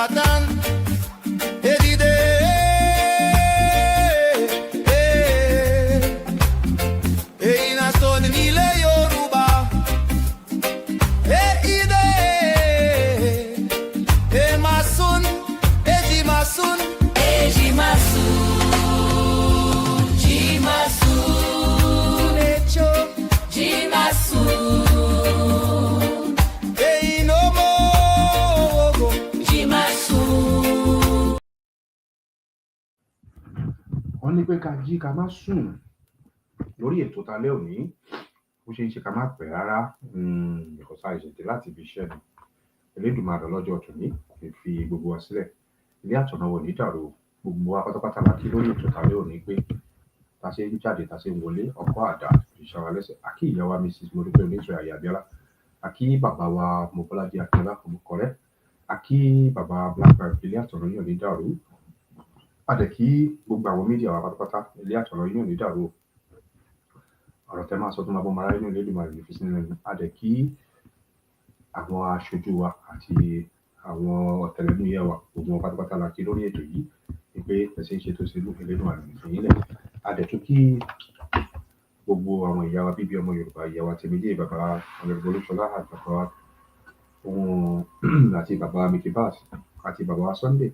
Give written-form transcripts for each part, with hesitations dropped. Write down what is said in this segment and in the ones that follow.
watan edide ina son nílé Yorùbá ide masun ejimasun jimasun echo jimasun wọ́n ní pé ká jí ká má sùn lórí ètò talẹ́ òní ó ṣe ń ṣe ká má pẹ́ rárá ìkọ̀sá ìṣẹ̀tẹ̀ láti ibi iṣẹ́ ni Elédùmarè lọ́jọ́ tòní kò ní fi gbogbo wa sílẹ̀ ilé àtọ̀nàwọ̀ ní dàrú gbogbo wa pátápátá la kí lórí ètò talẹ́ òní pé ta ṣe ń jáde ta ṣe ń wọlé ọkọ̀ àdá ìṣàwà lẹ́sẹ̀ àkí ìyá wa mrsmudupeonitirimkoabiola àkí bàbá wa Mobọ́lájí Akínọlá Omukọrẹ́ àkí bàbá Blackbird ilé àtọ̀nàwọ̀ ní dàrú adẹ kí gbogbo àwọn mídíà wa pátápátá ilé àtọ̀nà yóò ní dàrú ọ̀rọ̀ tẹ́ máa sọ tó máa bọ́ mara inú Elédùmarè lè fi sínú ẹnu adẹ kí àwọn aṣojú wa àti àwọn ọ̀tẹlẹ̀múyẹ́ wa gbogbo wọn pátápátá la kí lórí ètò yìí wípé ẹsẹ̀ ń ṣe tó ṣe lù Elédùmarè lè fi yín lẹ̀ adẹ tún kí gbogbo àwọn ìyá wa bíbí ọmọ Yorùbá ìyá wa Tèmídé bàbá ọ̀nàdìbò Olúṣọlá àti bàbá ohun àti bàbá Mikibas àti bàbá wa Sunday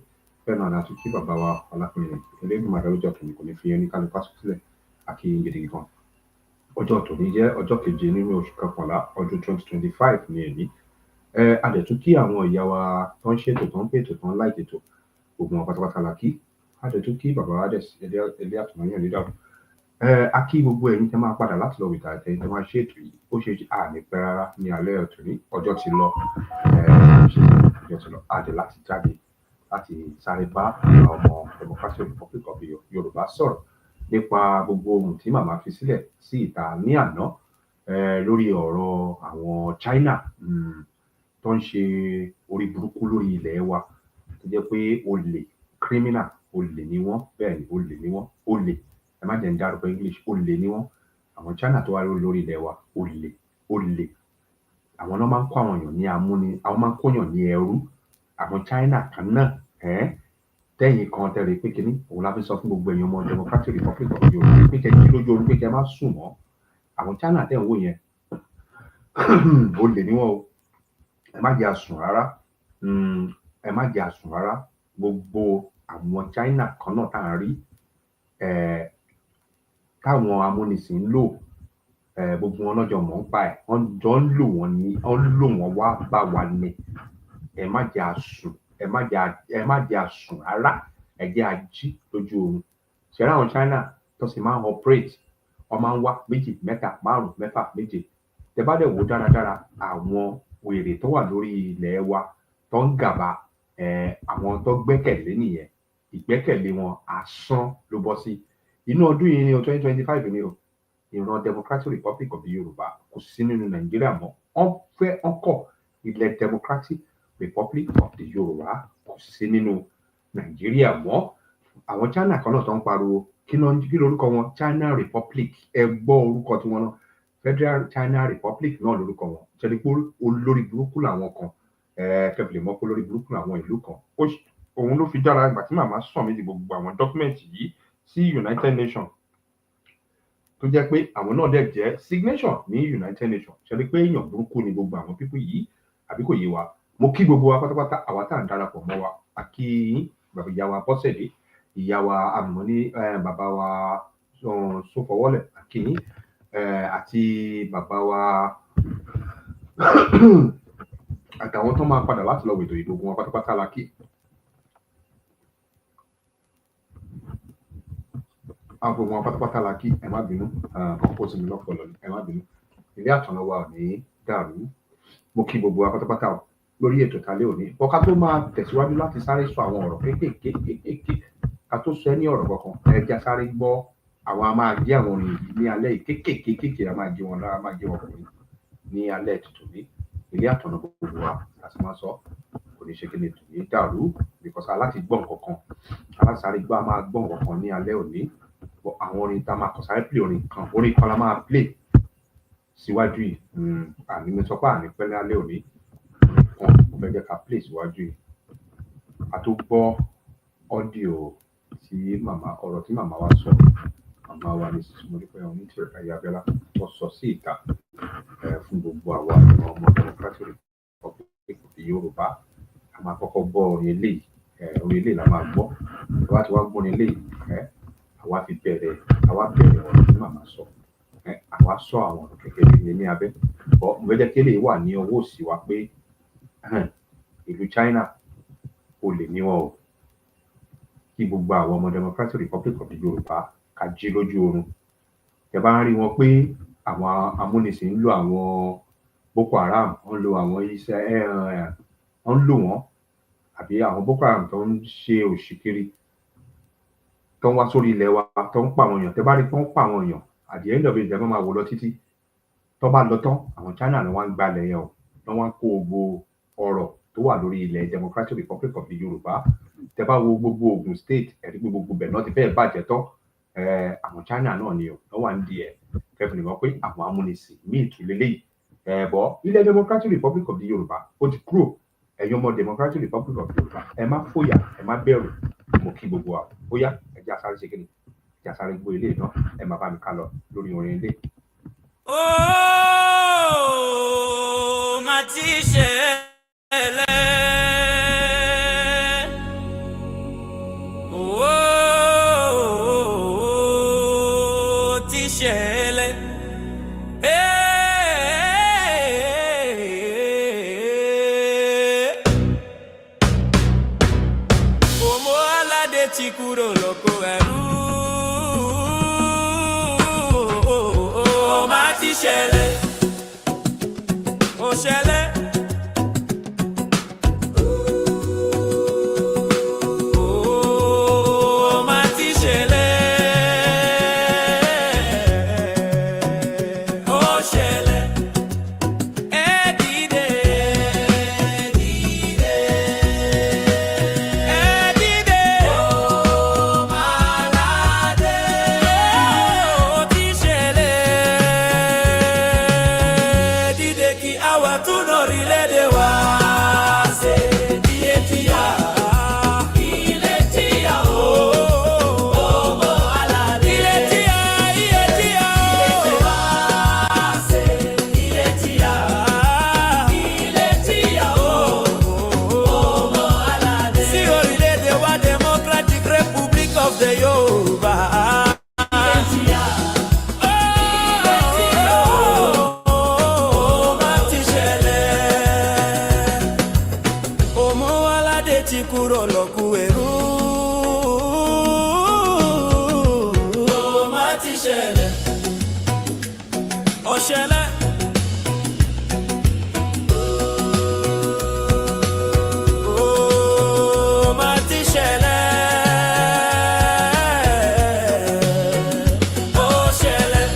fẹ́ràn àná àti kí bàbá wa Ọlákùnrin Elédùmarè lọ́jọ́ tòní kò ní fi ẹni kálukú sílẹ̀ àkí gidi gan. ọjọ́ tòní jẹ́ ọjọ́ keje nínú oṣù kọkànlá ọdún 2025 ní èyí adẹ̀tún kí àwọn ìyá wa tó ń ṣètò tó ń pètò tó ń láìtè tó gbogbo wọn pátápátá la kí adẹ̀tún kí bàbá wa ilé àtọ̀nàyàn nídà a kí gbogbo ẹ̀yin tẹ́ máa padà láti lọ wìtà ẹ̀yin tẹ́ máa ṣe ètò yìí ó ṣe àmì pẹ́ rárá ní alẹ́ tòní ọjọ́ ti lọ adẹ̀ láti jáde láti sáré bá àwọn ọmọ Democratic Republic of Yorùbá sọ̀rọ̀ nípa gbogbo ohun tí màmá fi sílẹ̀ sí ìta ní àná lórí ọ̀rọ̀ àwọn China tó ń ṣe orí burúkú lórí ilẹ̀ wa tó jẹ́ pé olè criminal olè ni wọ́n bẹ́ẹ̀ ni olè ni wọ́n olè ẹ má jẹ́ ń dárúkọ English olè ni wọ́n àwọn China tó wà lórí ilẹ̀ wa olè àwọn náà máa ń kó àwọn èèyàn ní àwọn máa ń kóyàn ní ẹrú àwọn China kan náà tẹ́yìn kan tẹ́lẹ̀ pé kínní òun la fi sọ fún gbogbo èèyàn ọmọ Democratic Republic of Yorùbá pé kẹ́ jí lójú oorun pé kẹ́ má sùn mọ́ àwọn China tẹ́ ń wò yẹn ó lè níwọ̀n o ẹ má jẹ́ àsùn rárá gbogbo àwọn China kan náà tá à ń rí táwọn amúnisìn ń lò gbogbo wọn lọ́jọ́ mọ̀ ń pa ẹ̀ wọ́n jọ ń lò wọ́n wá bá wa ní ẹ má jẹ́ àsùn rárá ẹ jẹ́ ají lójú oorun ṣẹlẹ àwọn China tó sì máa ń operate wọ́n máa ń wá 2 3 4 5 6 7 tẹ́ bá dẹ̀ wò dáradára àwọn wèrè tó wà lórí ilẹ̀ wa tó ń gàba àwọn tó gbẹ́kẹ̀lé nìyẹn ìgbẹ́kẹ̀lé wọn asán ló bọ́ sí inú ọdún yìí ní 2025 ni o ìran Democratic Republic of Yorùbá kò sí nínú Nàìjíríà mọ́ wọ́n fẹ́ ọkọ̀ ilẹ̀ Democratic Republic of the Yorùbá kò sí nínú Nàìjíríà mọ́ àwọn China kan náà tó ń pariwo kí lórúkọ wọn China Republic ẹ gbọ́ orúkọ tí wọ́n náà Federal China Republic náà lórúkọ wọn ṣẹlẹ pé olórí burúkú làwọn kan kẹfìlẹ mọ pé olórí burúkú làwọn ìlú kan òun ló fi dára ìgbà tí màmá sọ mí di gbogbo àwọn dọ́kúmẹ̀ntì yìí sí United Nations tó jẹ́ pé àwọn náà dẹ̀ jẹ́ signation ní United Nations ṣẹlẹ pé èèyàn burúkú ni gbogbo àwọn pípú yìí àbí kò yé wa mo kí gbogbo wa pátápátá àwa tá à ń darapọ̀ mọ́ wa àkí ìyá wa Bọ́sẹ̀dé ìyá wa Àmọ́ní bàbá wa Sófọwọ́lẹ̀ àkí àti bàbá wa àtàwọn tó máa padà láti lọ wètò ìdógún wọn pátápátá la kí àpò wọn pátápátá la kí ẹ má bínú ọkọ sí mi lọ́pọ̀lọ́ ẹ má bínú ilé àtọ̀nà wa ò ní dàrú mo kí gbogbo wa pátápátá lórí ètò ìtàlẹ́ òní bọ́ká tó máa tẹ̀síwájú láti sáré sọ àwọn ọ̀rọ̀ kéékèèké ká tó sọ ní ọ̀rọ̀ kankan ẹja sáré gbọ́ àwọn a máa jẹ́ àwọn orin yìí ní alẹ́ kéékèèké a máa jẹ́ wọn lára máa jẹ́ wọn kùnrin ní alẹ́ tuntun ní ilé àtọ̀nà gbogbo wa láti máa sọ kò ní ṣe kí ni tòní dàrú because aláti gbọ́ nǹkan kan aláti sáré gbọ́ a máa gbọ́ nǹkan kan ní alẹ́ òní àwọn orin tá a máa kọ̀ sáré play orin kan la máa play síwájú yìí àní mi sọ pé àní pẹ́ ní alẹ́ òní kan mo fẹ́ jẹ́ ká play síwájú yìí a tó gbọ́ ọ́díò tí ọ̀rọ̀ tí màmá wa sọ, màmá wa mrsmudupeonitirimkoabiola tó sọ sí ìta fún gbogbo àwa ọmọ democratic republic of Yorùbá. A máa kọ́kọ́ gbọ́ orin eléyìí, orin eléyìí la máa gbọ́. Àwa ti wá gbọ́ orin eléyìí, àwa bẹ̀rẹ̀ ọ̀rọ̀ tí màmá sọ. Àwa sọ àwọn ọ̀rọ̀ kékeré ní abẹ́. Mo fẹ́ jẹ́ kí eléyìí wà ní ọwọ́ òsì wa pé ìlú China kò lè ní wọn o. Kí gbogbo àwọn ọmọ democratic republic of Yorùbá ká jí lójú oorun. Ẹ bá ń rí wọn pé àwọn amúnisìn ń lo àwọn Boko Haram, wọ́n lo àwọn wọ́n ń lò wọ́n, àbí àwọn Boko Haram tó ń ṣe òṣìkiri, tó ń wá sórí ilẹ̀ wa, tó ń pa àwọn èèyàn. Tẹ bá rí tó ń pa àwọn èèyàn, at the end of it, ẹ máa wò lọ títí. Tó bá lọ tán, àwọn China ló wá ń gbalẹ̀ yẹn o. Wọ́n wá ń kó gbogbo ọrọ̀ tó wà lórí ilẹ̀ democratic republic of Yorùbá. Tẹ bá wo gbogbo Ogun State, ẹ rí gbogbo bẹ̀ náà ti fẹ́ bàjẹ́ tán. Àwọn China náà ni o, wọ́n wà ń di ẹ̀. Kẹ́fìn mọ̀ pé àwọn amúnisìn míì tún lélẹ́yìí. Bọ̀ ilẹ̀ democratic republic of Yorùbá ó ti kúrò. Ẹ̀yin ọmọ democratic republic of Yorùbá, ẹ má fòyà, ẹ má bẹ̀rù. Mo kí gbogbo wa. Ó yá, ẹ jẹ́ àsáré ṣe kí ni? Ẹ jẹ́ àsáré gbọ́ ilé náà. Ẹ máa bá mi ká lọ lórí orin ilé. Má ti ṣẹlẹ̀. Ti ṣẹlẹ̀. Ọmọ aládé ti kúrò lóko ẹrú. Má ti ṣẹlẹ̀. Ó ṣẹlẹ̀. Má ti ṣẹlẹ̀. Ó ṣẹlẹ̀. Ẹ dìde. Ẹ dìde. Ọmọ aládé. Ó ti ṣẹlẹ̀. Dìde kí àwa tún orílẹ̀-èdè wa ṣe. Iye tíya. Ilé tíya o. Ọmọ aládé. Ilé tíya. Iye tíya o. Ilé tíya ṣe. Ilé tíya. Ilé tíya o. Ọmọ aládé. Sí orílẹ̀-èdè wa democratic republic of the Yorùbá. Ilé tíya. Ilé tíya o. Má ti ṣẹlẹ̀. Ọmọ aládé ti kúrò lóko ẹrú. Má ti ṣẹlẹ̀. Ó ṣẹlẹ̀. Má ti ṣẹlẹ̀. Ó ṣẹlẹ̀.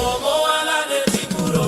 Ọmọ aládé ti kúrò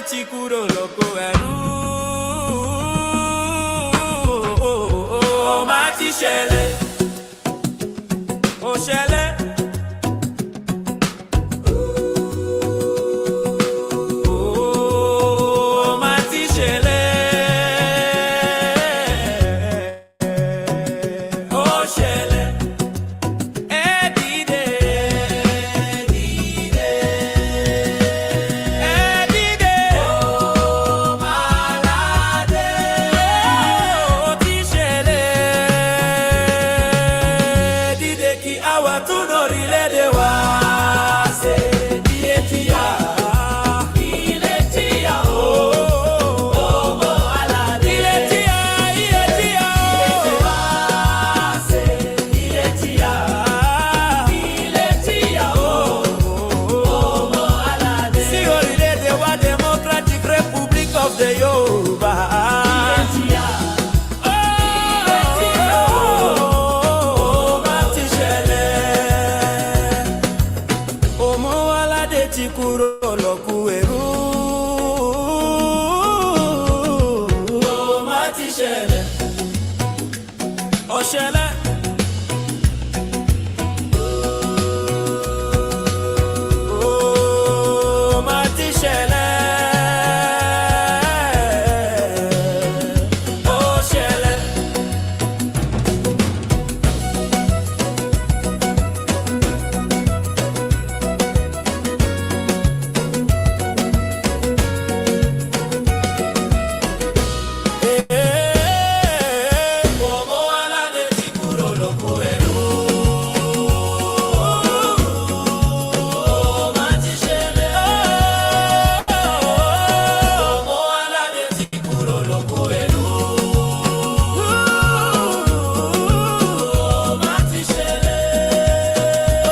ti kúrò lóko ẹrú. Ó máa ti ṣẹlẹ̀, ó ṣẹlẹ̀. Ó máa ti ṣẹlẹ̀, ó ṣẹlẹ̀. Ẹ dìde, dìde, ẹ dìde. Ó máa ládé, ó ti ṣẹlẹ̀. Dìde kí àwa tún orílẹ̀-èdè wa ṣe. Ilé tíyà, ilé tíyà o. Ọmọ aládé. Ilé tíyà, ilé tíyà o. Ilé wa ṣe. Ilé tíyà, ilé tíyà o. Ọmọ aládé. Sí orílẹ̀-èdè wa Democratic Republic of the Yorùbá. Ilé tíyà, ilé tíyà o. Ó máa ti ṣẹlẹ̀. Ọmọ aládé ti kúrò lóko ẹrú. Ó máa ti ṣẹlẹ̀, ó ṣẹlẹ̀. Ó máa ti ṣẹlẹ̀, ó ṣẹlẹ̀. Ọmọ aládé ti kúrò lóko ẹrú. Ó máa ti ṣẹlẹ̀. Ọmọ aládé ti kúrò lóko ẹrú. Ó máa ti ṣẹlẹ̀,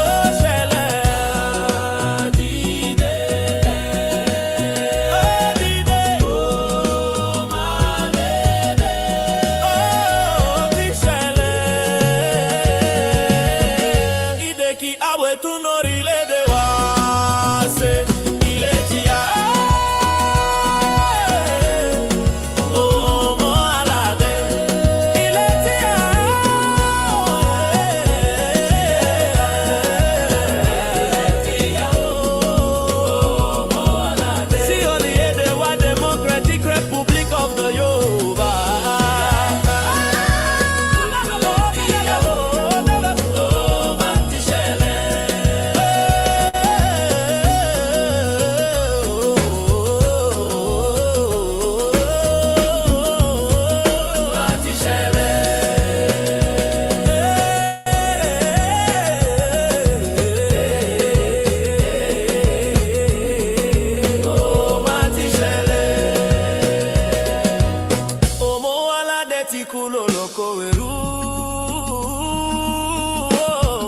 ó ṣẹlẹ̀. Dìde, ó dìde. Ó máa lédè, ó ti ṣẹlẹ̀. Dìde kí àwa tún orílẹ̀-èdè wa ṣe. Ilé tíyà, ọmọ aládé. Ilé tíyà, ilé tíyà ọmọ aládé. Sí orílẹ̀-èdè wa Democratic Republic of the Yorùbá.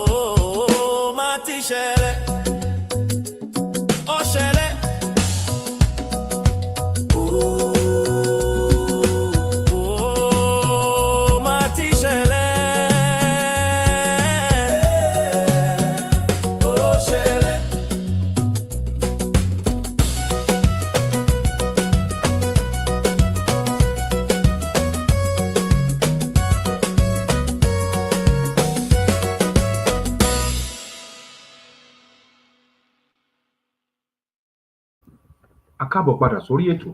Ó máa ti ṣẹlẹ̀. A káàbọ̀ padà sórí ètò.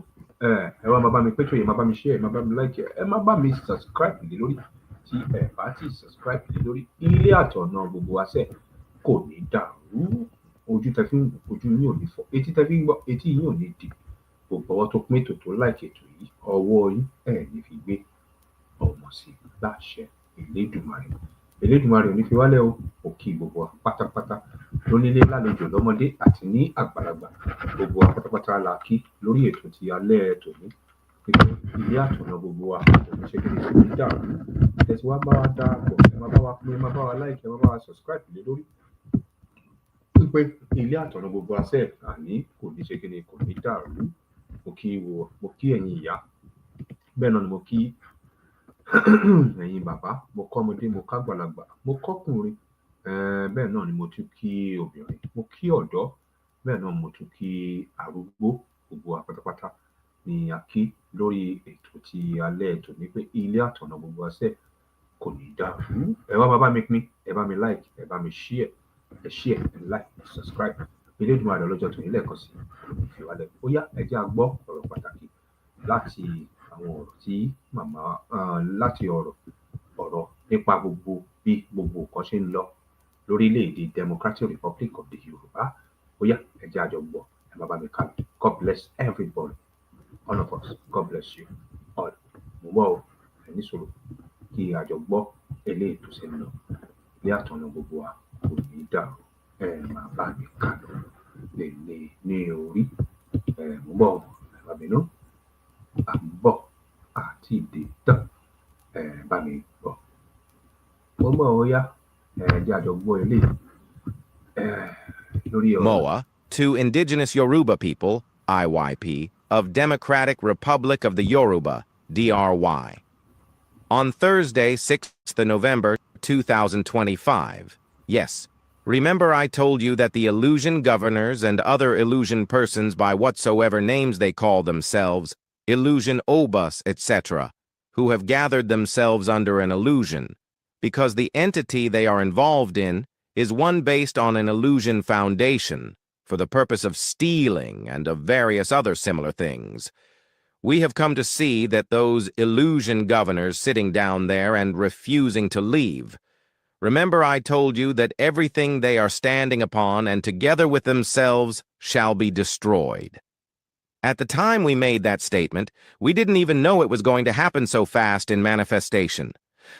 Ẹ wá máa bá mi pẹ́tò yẹn, máa bá mi share, máa bá mi like, ẹ máa bá mi subscribe lé lórí. Tí ẹ bá ti subscribe lé lórí, ilé àtọ̀nà gbogbo wa ṣe kò ní dàrú. Ojú tẹ fi ń wò, ojú yín ò ní fọ́. Etí tẹ fi ń gbọ́, etí yín ò ní di. Gbogbo ọwọ́ tó pín ètò tó like ètò yìí, ọwọ́ yín ẹ̀ ní fi gbé ọmọ sí láṣẹ Elédùmarè. Elédùmarè ò ní fi wálẹ̀ o. Ó kí gbogbo wa pátápátá lónílé lálejò lọ́mọdé àti ní àgbàlagbà. Gbogbo wa pátápátá la kí lórí ètò ti alẹ́ tòní. Ilé àtọ̀nà gbogbo wa kò ní ṣe kí ni kò ní dàrú. Tẹ̀sí wá bá wa darapọ̀, ẹ máa bá wa pín, ẹ máa bá wa like, ẹ máa bá wa subscribe lé lórí. Pé ilé àtọ̀nà gbogbo wa ṣe àní kò ní ṣe kí ni kò ní dàrú. Mo kí ẹ̀yin ìyá, bẹ́ẹ̀ náà ni mo kí ẹ̀yin bàbá, mo kọ́ ọmọdé, mo kágbàlagbà, mo kọ́kùnrin, bẹ́ẹ̀ náà ni mo tún kí obìnrin, mo kí ọ̀dọ́, bẹ́ẹ̀ náà mo tún kí arúgbó. gbogbo wa pátápátá ni a kí lórí ètò ti alẹ́ ètò ní pé ilé àtọ̀nà gbogbo ọ̀sẹ̀ kò ní dàrú. Ẹ wá bá mi pín, ẹ bá mi like, ẹ bá mi share, ẹ like, ẹ subscribe. Elédùmarè ọlọ́jọ́ tòní lẹ́ẹ̀kan sí fi wálẹ̀. Ó yá ẹ jẹ́ a gbọ́ ọ̀rọ̀ pàtàkì láti àwọn ọ̀rọ̀ tí màmá láti ọ̀rọ̀ nípa gbogbo bí gbogbo nǹkan ṣe ń lọ lórílẹ̀-èdè Democratic Republic of the Yorùbá. Ó yá ẹ jẹ́ a jọ gbọ́, ẹ má bá mi kà. God bless everybody, all of us. God bless you all. Mo wọ́ ọ ẹ ní sùúrù kí a jọ gbọ́ eléyìí tó ṣe ń lọ ilé àtọ̀nà gbogbo wa kò ní dàrú. Ẹ má bá mi kà lọ lè ní orí. Mo bọ̀ ẹ má bínú. À ń bọ̀ àti ìdè tán. Bá mi bọ̀. Mo bọ̀ ó yá ẹ jẹ́ a jọ gbọ́ eléyìí lórí ọ̀rọ̀. MOA to Indigenous Yoruba People, IYP, of Democratic Republic of the Yoruba, DRY. On Thursday, 6th November 2025. Yes, remember I told you that the illusion governors and other illusion persons by whatsoever names they call themselves, illusion obus, etc., who have gathered themselves under an illusion, because the entity they are involved in is one based on an illusion foundation, for the purpose of stealing and of various other similar things. We have come to see that those illusion governors sitting down there and refusing to leave. Remember I told you that everything they are standing upon and together with themselves shall be destroyed. At the time we made that statement, we didn't even know it was going to happen so fast in manifestation.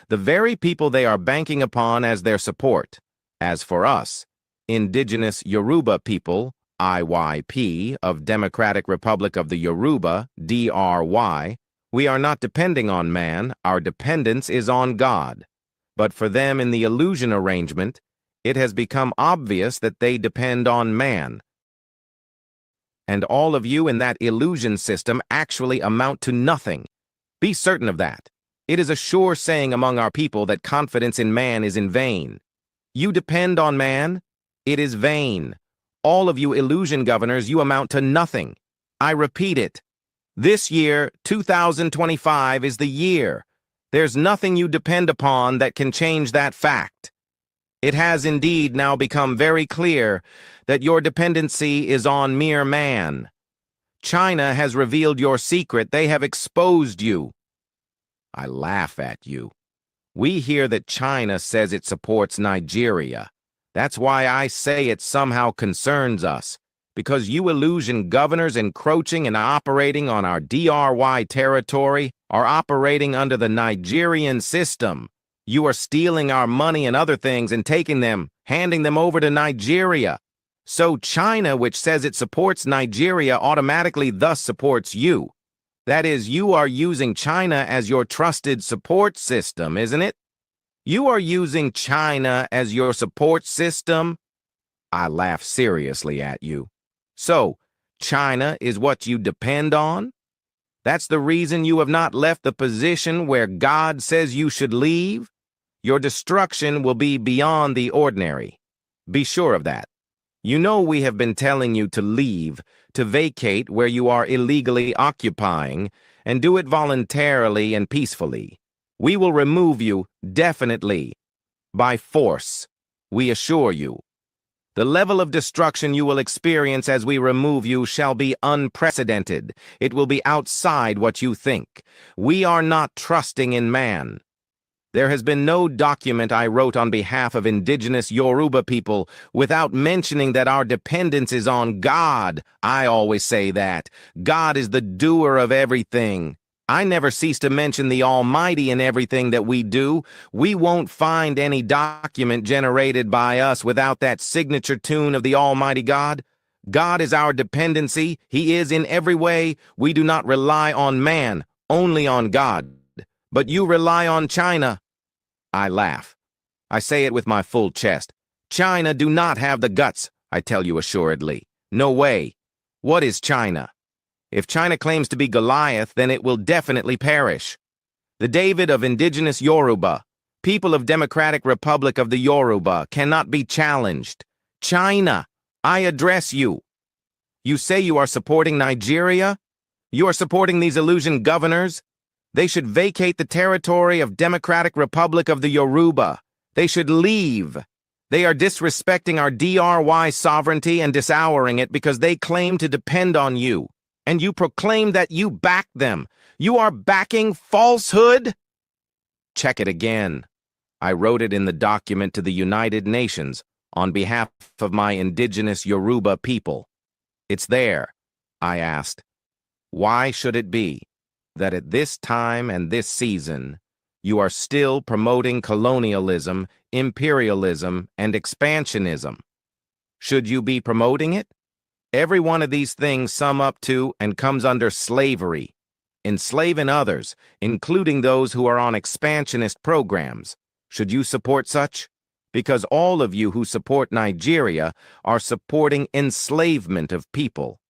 The very people they are banking upon as their support. As for us, Indigenous Yoruba People, IYP, of Democratic Republic of the Yoruba, DRY, we are not depending on man, our dependence is on God. But for them in the illusion arrangement, it has become obvious that they depend on man. And all of you in that illusion system actually amount to nothing. Be certain of that. It is a sure saying among our people that confidence in man is in vain. You depend on man, it is vain. All of you illusion governors, you amount to nothing. I repeat it. This year, 2025, is the year. There's nothing you depend upon that can change that fact. It has indeed now become very clear that your dependency is on mere man. China has revealed your secret. They have exposed you. I laugh at you. We hear that China says it supports Nigeria. That's why I say it somehow concerns us, because you illusion governors encroaching and operating on our DRY territory are operating under the Nigerian system. You are stealing our money and other things and taking them, handing them over to Nigeria. So China, which says it supports Nigeria, automatically thus supports you. That is, you are using China as your trusted support system, isn't it? You are using China as your support system? I laugh seriously at you. So, China is what you depend on? That's the reason you have not left the position where God says you should leave? Your destruction will be beyond the ordinary. Be sure of that. You know we have been telling you to leave, to vacate where you are illegally occupying, and do it voluntarily and peacefully. We will remove you, definitely, by force, we assure you. The level of destruction you will experience as we remove you shall be unprecedented. It will be outside what you think. We are not trusting in man. There has been no document I wrote on behalf of indigenous Yoruba people without mentioning that our dependence is on God. I always say that. God is the doer of everything. I never cease to mention the Almighty in everything that we do. We won't find any document generated by us without that signature tune of the Almighty God. God is our dependency. He is in every way. We do not rely on man, only on God. But you rely on China. I laugh. I say it with my full chest. China do not have the guts, I tell you assuredly. No way. What is China? If China claims to be Goliath, then it will definitely perish. The David of indigenous Yoruba, people of Democratic Republic of the Yoruba, cannot be challenged. China, I address you. You say you are supporting Nigeria? You are supporting these illusion governors? They should vacate the territory of Democratic Republic of the Yoruba. They should leave. They are disrespecting our DRY sovereignty and disowning it because they claim to depend on you. And you proclaim that you back them. You are backing falsehood? Check it again. I wrote it in the document to the United Nations on behalf of my indigenous Yoruba people. It's there. I asked, why should it be that at this time and this season, you are still promoting colonialism, imperialism, and expansionism? Should you be promoting it? Every one of these things sum up to and comes under slavery, enslaving others, including those who are on expansionist programs. Should you support such? Because all of you who support Nigeria are supporting enslavement of people.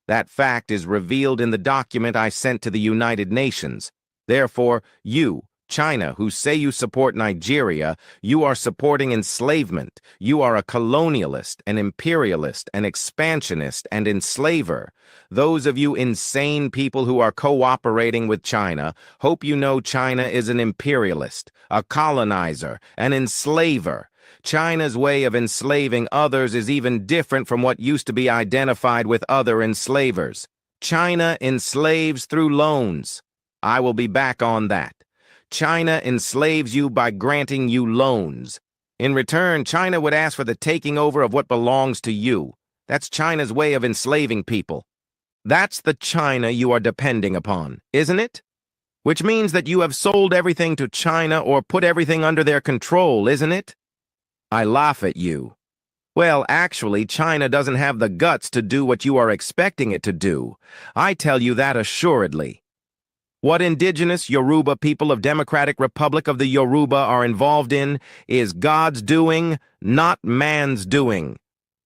That fact is revealed in the document I sent to the United Nations. Therefore, you, China, who say you support Nigeria, you are supporting enslavement. You are a colonialist, an imperialist, an expansionist, and enslaver. Those of you insane people who are cooperating with China hope you know China is an imperialist, a colonizer, an enslaver. China's way of enslaving others is even different from what used to be identified with other enslavers. China enslaves through loans. I will be back on that. China enslaves you by granting you loans. In return, China would ask for the taking over of what belongs to you. That's China's way of enslaving people. That's the China you are depending upon, isn't it? Which means that you have sold everything to China or put everything under their control, isn't it? I laugh at you. Well, actually, China doesn't have the guts to do what you are expecting it to do. I tell you that assuredly. What indigenous Yoruba people of Democratic Republic of the Yoruba are involved in is God's doing, not man's doing.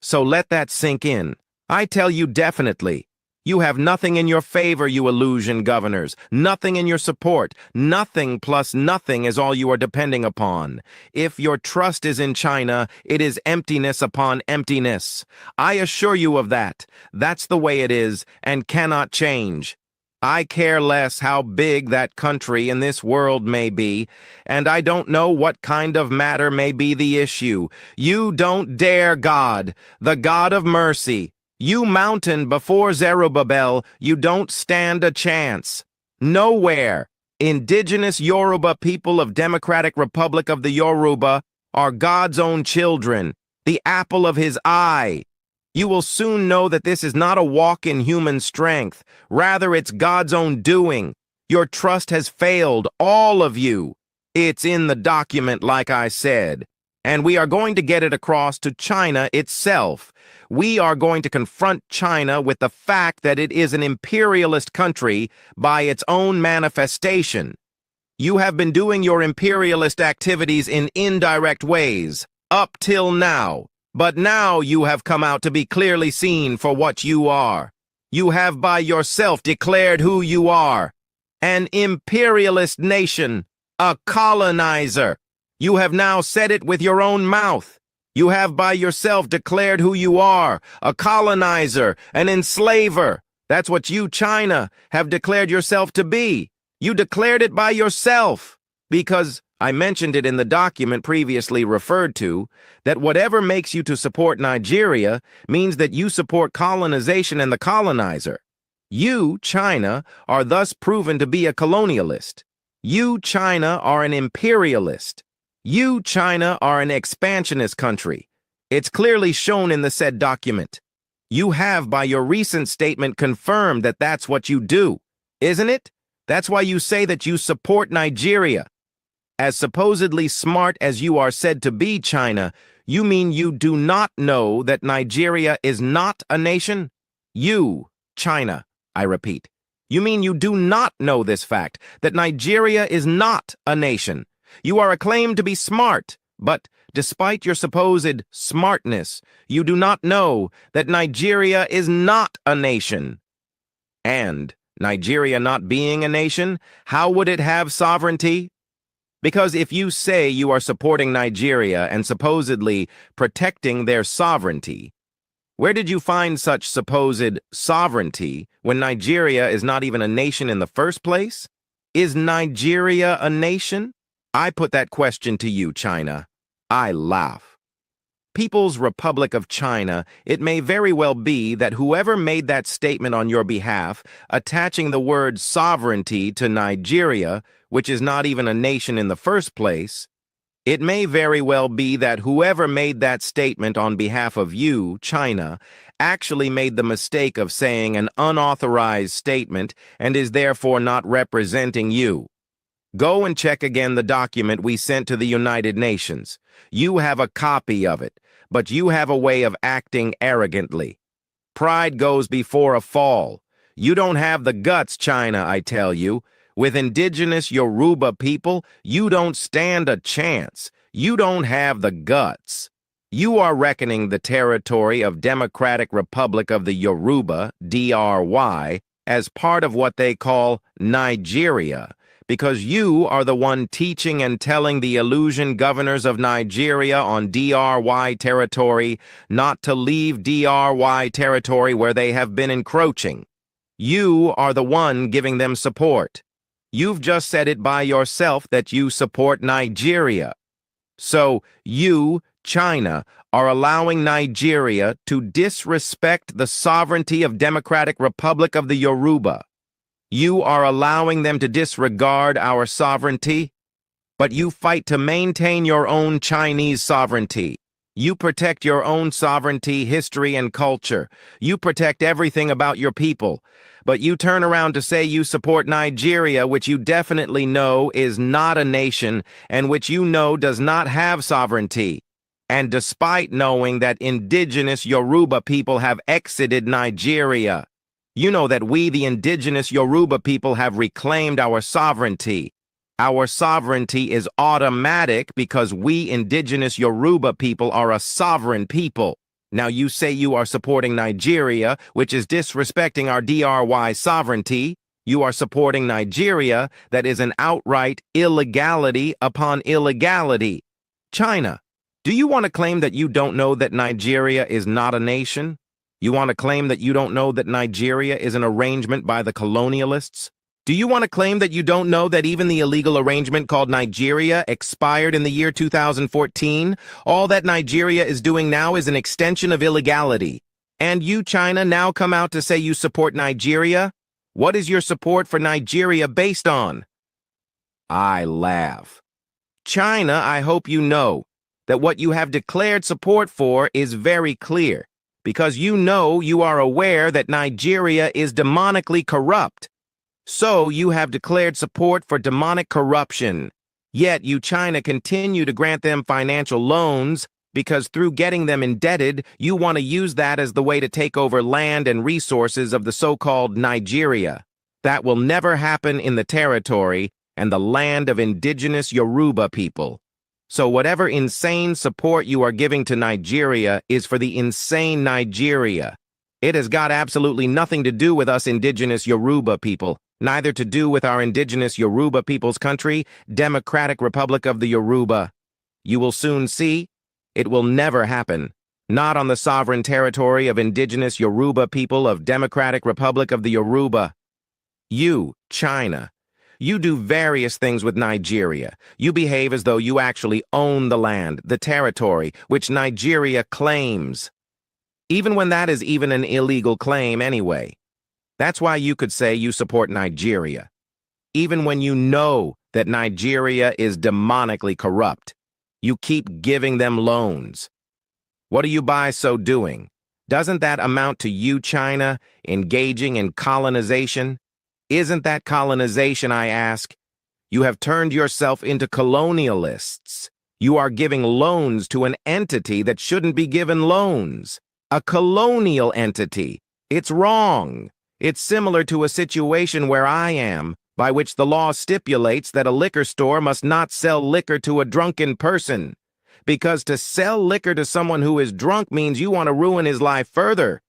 So let that sink in. I tell you definitely. You have nothing in your favor, you illusion governors. Nothing in your support. Nothing plus nothing is all you are depending upon. If your trust is in China, it is emptiness upon emptiness. I assure you of that. That's the way it is and cannot change. I care less how big that country in this world may be, and I don't know what kind of matter may be the issue. You don't dare God, the God of mercy. You mountain before Zerubbabel, you don't stand a chance. Nowhere. Indigenous Yoruba people of Democratic Republic of the Yoruba are God's own children, the apple of his eye. You will soon know that this is not a walk in human strength. Rather, it's God's own doing. Your trust has failed, all of you. It's in the document, like I said. And we are going to get it across to China itself. We are going to confront China with the fact that it is an imperialist country by its own manifestation. You have been doing your imperialist activities in indirect ways, up till now. But now you have come out to be clearly seen for what you are. You have by yourself declared who you are. An imperialist nation, a colonizer. You have now said it with your own mouth. You have by yourself declared who you are, a colonizer, an enslaver. That's what you, China, have declared yourself to be. You declared it by yourself, because I mentioned it in the document previously referred to, that whatever makes you to support Nigeria means that you support colonization and the colonizer. You, China, are thus proven to be a colonialist. You, China, are an imperialist. You, China, are an expansionist country. It's clearly shown in the said document. You have, by your recent statement, confirmed that that's what you do, isn't it? That's why you say that you support Nigeria. As supposedly smart as you are said to be, China, you mean you do not know that Nigeria is not a nation? You, China, I repeat. You mean you do not know this fact, that Nigeria is not a nation? You are acclaimed to be smart, but despite your supposed smartness, you do not know that Nigeria is not a nation. And, Nigeria not being a nation, how would it have sovereignty? Because if you say you are supporting Nigeria and supposedly protecting their sovereignty, Where did you find such supposed sovereignty when Nigeria is not even a nation in the first place? Is Nigeria a nation? I put that question to you, China. I laugh. People's Republic of China, it may very well be that whoever made that statement on your behalf, attaching the word sovereignty to Nigeria, which is not even a nation in the first place, it may very well be that whoever made that statement on behalf of you, China, actually made the mistake of saying an unauthorized statement and is therefore not representing you. Go and check again the document we sent to the United Nations. You have a copy of it, but you have a way of acting arrogantly. Pride goes before a fall. You don't have the guts, China, I tell you. With indigenous Yoruba people, you don't stand a chance. You don't have the guts. You are reckoning the territory of Democratic Republic of the Yoruba, DRY, as part of what they call Nigeria, because you are the one teaching and telling the illusion governors of Nigeria on DRY territory not to leave DRY territory where they have been encroaching. You are the one giving them support. You've just said it by yourself that you support Nigeria. So you, China, are allowing Nigeria to disrespect the sovereignty of Democratic Republic of the Yoruba. You are allowing them to disregard our sovereignty, but you fight to maintain your own Chinese sovereignty. You protect your own sovereignty, history, and culture. You protect everything about your people. But you turn around to say you support Nigeria, which you definitely know is not a nation and which you know does not have sovereignty. And despite knowing that indigenous Yoruba people have exited Nigeria, you know that we, the indigenous Yoruba people, have reclaimed our sovereignty. Our sovereignty is automatic because we, indigenous Yoruba people, are a sovereign people. Now you say you are supporting Nigeria, which is disrespecting our DRY sovereignty. You are supporting Nigeria, that is an outright illegality upon illegality. China, do you want to claim that you don't know that Nigeria is not a nation? You want to claim that you don't know that Nigeria is an arrangement by the colonialists? Do you want to claim that you don't know that even the illegal arrangement called Nigeria expired in the year 2014? All that Nigeria is doing now is an extension of illegality. And you, China, now come out to say you support Nigeria? What is your support for Nigeria based on? I laugh. China, I hope you know that what you have declared support for is very clear, because you know you are aware that Nigeria is demonically corrupt. So you have declared support for demonic corruption. Yet you, China, continue to grant them financial loans because through getting them indebted, you want to use that as the way to take over land and resources of the so-called Nigeria. That will never happen in the territory and the land of indigenous Yoruba people. So whatever insane support you are giving to Nigeria is for the insane Nigeria. It has got absolutely nothing to do with us indigenous Yoruba people, neither to do with our indigenous Yoruba people's country, Democratic Republic of the Yoruba. You will soon see, it will never happen. Not on the sovereign territory of indigenous Yoruba people of Democratic Republic of the Yoruba. You, China, you do various things with Nigeria. You behave as though you actually own the land, the territory, which Nigeria claims. Even when that is even an illegal claim anyway. That's why you could say you support Nigeria. Even when you know that Nigeria is demonically corrupt, you keep giving them loans. What do you by so doing? Doesn't that amount to you, China, engaging in colonization? Isn't that colonization, I ask? You have turned yourself into colonialists. You are giving loans to an entity that shouldn't be given loans. A colonial entity. It's wrong. It's similar to a situation where I am, by which the law stipulates that a liquor store must not sell liquor to a drunken person. Because to sell liquor to someone who is drunk means you want to ruin his life further.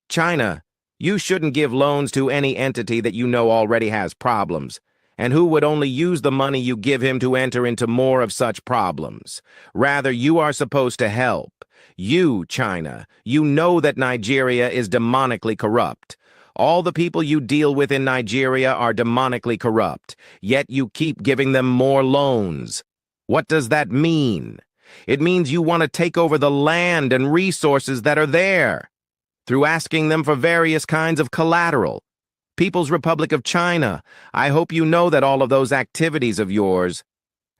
China, you shouldn't give loans to any entity that you know already has problems, and who would only use the money you give him to enter into more of such problems. Rather, you are supposed to help. You, China, you know that Nigeria is demonically corrupt. All the people you deal with in Nigeria are demonically corrupt, yet you keep giving them more loans. What does that mean? It means you want to take over the land and resources that are there through asking them for various kinds of collateral. People's Republic of China, I hope you know that all of those activities of yours,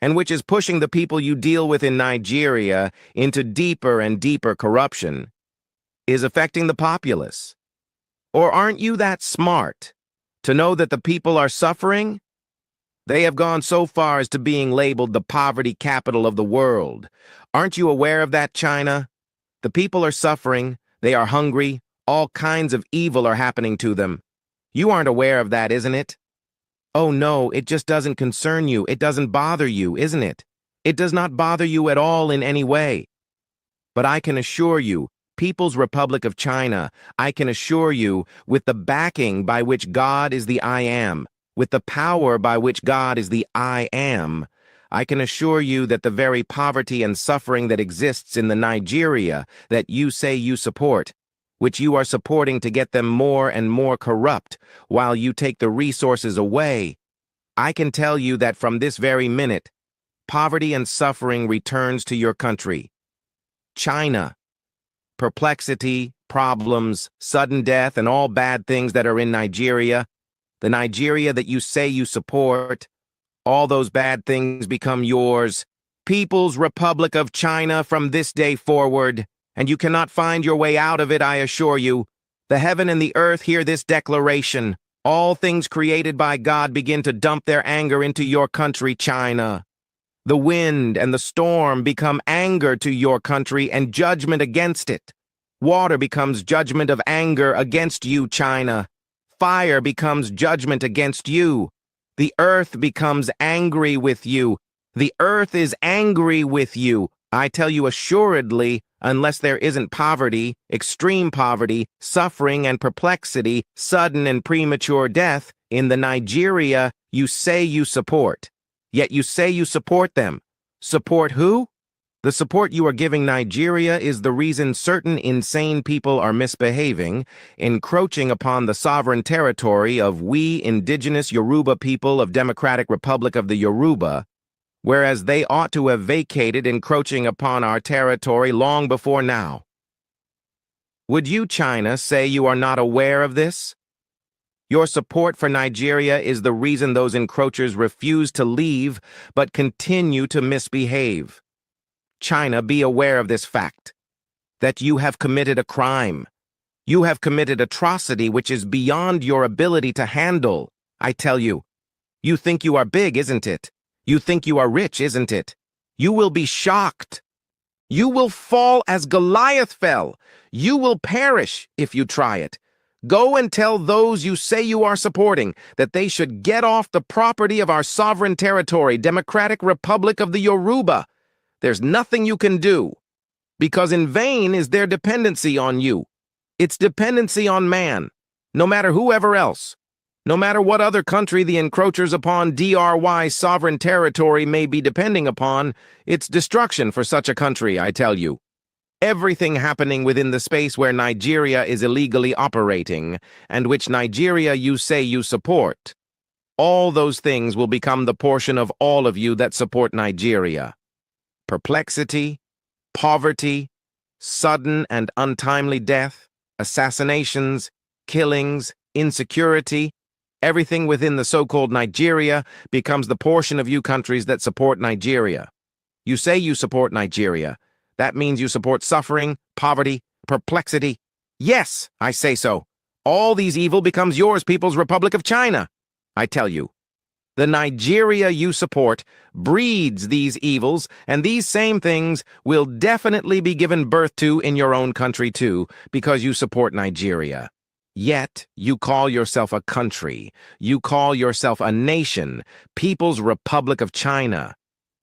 and which is pushing the people you deal with in Nigeria into deeper and deeper corruption, is affecting the populace. Or aren't you that smart to know that the people are suffering? They have gone so far as to being labeled the poverty capital of the world. Aren't you aware of that, China? The people are suffering, they are hungry, all kinds of evil are happening to them. You aren't aware of that, isn't it? Oh no, it just doesn't concern you, it doesn't bother you, isn't it? It does not bother you at all in any way. But I can assure you, People's Republic of China, I can assure you, with the backing by which God is the I Am, with the power by which God is the I Am, I can assure you that the very poverty and suffering that exists in the Nigeria that you say you support, which you are supporting to get them more and more corrupt while you take the resources away, I can tell you that from this very minute, poverty and suffering returns to your country. China. Perplexity, problems, sudden death, and all bad things that are in Nigeria, the Nigeria that you say you support, all those bad things become yours. People's Republic of China from this day forward, and you cannot find your way out of it, I assure you. The heaven and the earth hear this declaration. All things created by God begin to dump their anger into your country, China. The wind and the storm become anger to your country and judgment against it. Water becomes judgment of anger against you, China. Fire becomes judgment against you. The earth becomes angry with you. The earth is angry with you. I tell you assuredly, unless there isn't poverty, extreme poverty, suffering and perplexity, sudden and premature death in the Nigeria you say you support. Yet you say you support them. Support who? The support you are giving Nigeria is the reason certain insane people are misbehaving, encroaching upon the sovereign territory of we indigenous Yoruba people of Democratic Republic of the Yoruba, whereas they ought to have vacated encroaching upon our territory long before now. Would you, China, say you are not aware of this? Your support for Nigeria is the reason those encroachers refuse to leave but continue to misbehave. China, be aware of this fact, that you have committed a crime. You have committed atrocity which is beyond your ability to handle, I tell you. You think you are big, isn't it? You think you are rich, isn't it? You will be shocked. You will fall as Goliath fell. You will perish if you try it. Go and tell those you say you are supporting that they should get off the property of our sovereign territory, Democratic Republic of the Yoruba. There's nothing you can do, because in vain is their dependency on you. It's dependency on man, no matter whoever else. No matter what other country the encroachers upon DRY sovereign territory may be depending upon, it's destruction for such a country, I tell you. Everything happening within the space where Nigeria is illegally operating, and which Nigeria you say you support, all those things will become the portion of all of you that support Nigeria. Perplexity, poverty, sudden and untimely death, assassinations, killings, insecurity, everything within the so-called Nigeria becomes the portion of you countries that support Nigeria. You say you support Nigeria. That means you support suffering, poverty, perplexity. Yes, I say so. All these evil becomes yours, People's Republic of China. I tell you, the Nigeria you support breeds these evils, and these same things will definitely be given birth to in your own country too, because you support Nigeria. Yet, you call yourself a country. You call yourself a nation, People's Republic of China.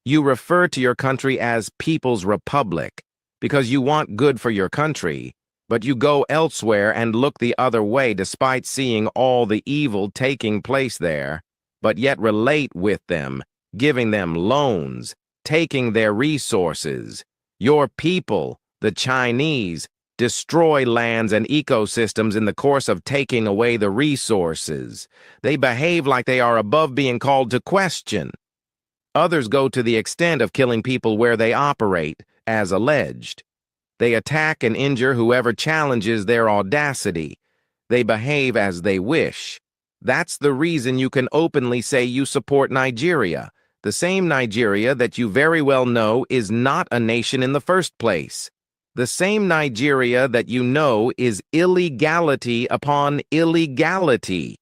You refer to your country as People's Republic because you want good for your country, but you go elsewhere and look the other way despite seeing all the evil taking place there, but yet relate with them, giving them loans, taking their resources. Your people, The Chinese destroy lands and ecosystems in the course of taking away the resources. They behave like they are above being called to question. Others go to the extent of killing people where they operate, as alleged. They attack and injure whoever challenges their audacity. They behave as they wish. That's the reason you can openly say you support Nigeria, the same Nigeria that you very well know is not a nation in the first place. The same Nigeria that you know is illegality upon illegality.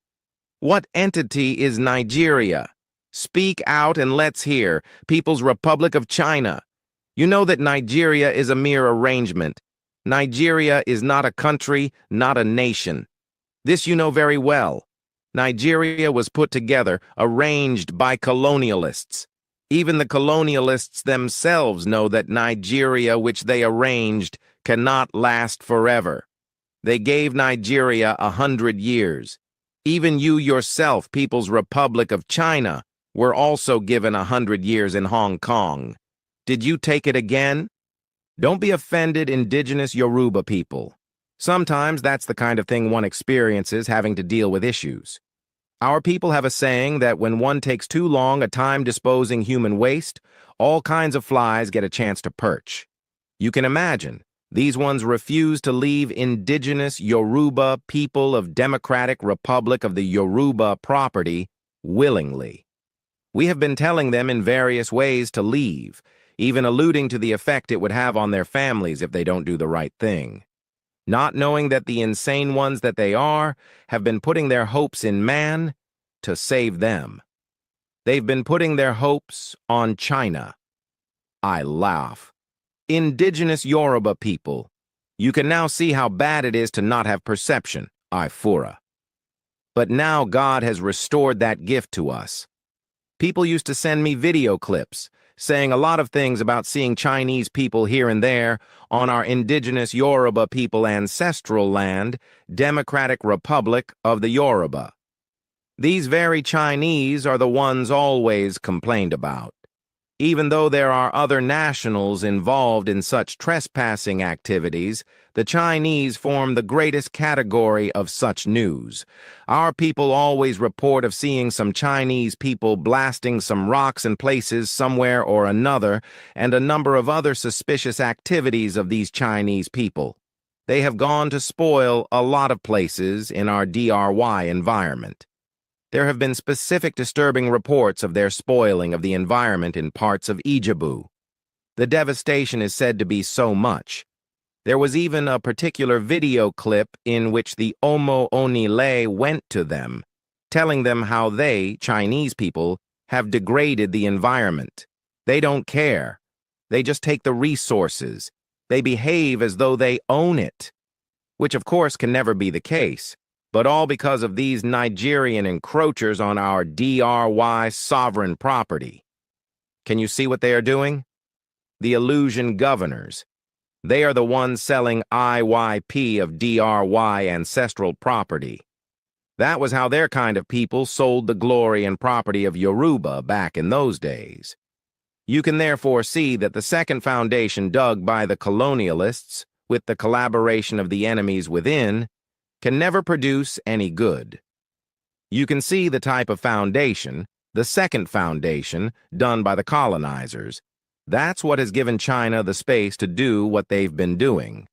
What entity is Nigeria? Speak out and let's hear. People's Republic of China. You know that Nigeria is a mere arrangement. Nigeria is not a country, not a nation. This you know very well. Nigeria was put together, arranged by colonialists. Even the colonialists themselves know that Nigeria, which they arranged, cannot last forever. They gave Nigeria 100 years. Even you yourself, People's Republic of China, were also given 100 years in Hong Kong. Did you take it again? Don't be offended, indigenous Yoruba people. Sometimes that's the kind of thing one experiences having to deal with issues. Our people have a saying that when one takes too long a time disposing human waste, all kinds of flies get a chance to perch. You can imagine, these ones refuse to leave indigenous Yoruba people of Democratic Republic of the Yoruba property willingly. We have been telling them in various ways to leave, even alluding to the effect it would have on their families if they don't do the right thing. Not knowing that the insane ones that they are have been putting their hopes in man to save them. They've been putting their hopes on China. I laugh. Indigenous Yoruba people, you can now see how bad it is to not have perception, Ifura. But now God has restored that gift to us. People used to send me video clips saying a lot of things about seeing Chinese people here and there on our indigenous Yoruba people ancestral land, Democratic Republic of the Yoruba. These very Chinese are the ones always complained about. Even though there are other nationals involved in such trespassing activities, the Chinese form the greatest category of such news. Our people always report of seeing some Chinese people blasting some rocks in places somewhere or another, and a number of other suspicious activities of these Chinese people. They have gone to spoil a lot of places in our DRY environment. There have been specific disturbing reports of their spoiling of the environment in parts of Ijebu. The devastation is said to be so much. There was even a particular video clip in which the Omo Onile went to them, telling them how they, Chinese people, have degraded the environment. They don't care. They just take the resources. They behave as though they own it, which of course can never be the case. But all because of these Nigerian encroachers on our DRY sovereign property. Can you see what they are doing? The illusion governors. They are the ones selling IYP of DRY ancestral property. That was how their kind of people sold the glory and property of Yoruba back in those days. You can therefore see that the second foundation dug by the colonialists, with the collaboration of the enemies within, can never produce any good. You can see the type of foundation, the second foundation, done by the colonizers. That's what has given China the space to do what they've been doing.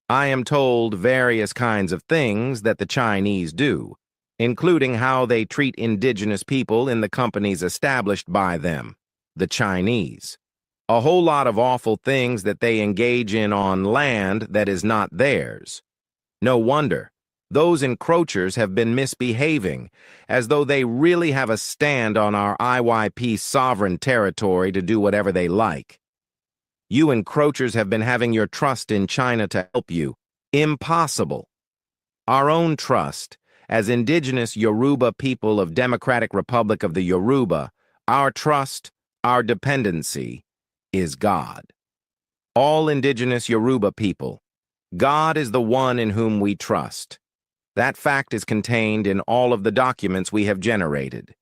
I am told various kinds of things that the Chinese do, including how they treat indigenous people in the companies established by them, the Chinese. A whole lot of awful things that they engage in on land that is not theirs. No wonder. Those encroachers have been misbehaving, as though they really have a stand on our IYP sovereign territory to do whatever they like. You encroachers have been having your trust in China to help you. Impossible. Our own trust, as indigenous Yoruba people of Democratic Republic of the Yoruba, our trust, our dependency, is God. All indigenous Yoruba people, God is the one in whom we trust. That fact is contained in all of the documents we have generated.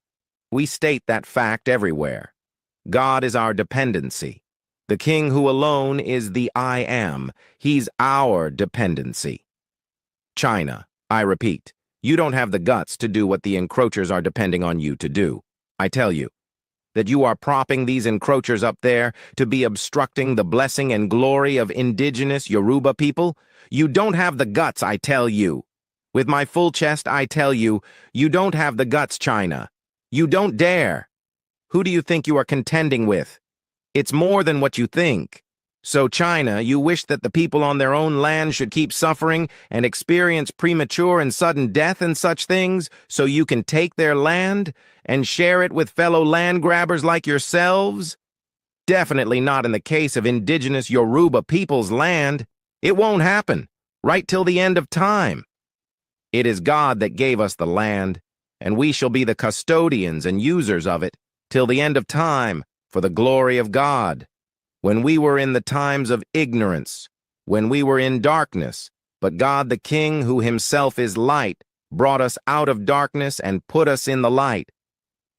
We state that fact everywhere. God is our dependency. The king who alone is the I am. He's our dependency. China, I repeat, you don't have the guts to do what the encroachers are depending on you to do. I tell you that you are propping these encroachers up there to be obstructing the blessing and glory of indigenous Yoruba people. You don't have the guts, I tell you. With my full chest, I tell you, you don't have the guts, China. You don't dare. Who do you think you are contending with? It's more than what you think. So, China, you wish that the people on their own land should keep suffering and experience premature and sudden death and such things, so you can take their land and share it with fellow land grabbers like yourselves? Definitely not in the case of indigenous Yoruba people's land. It won't happen, right till the end of time. It is God that gave us the land, and we shall be the custodians and users of it till the end of time for the glory of God. When we were in the times of ignorance, when we were in darkness, but God the King, who himself is light, brought us out of darkness and put us in the light.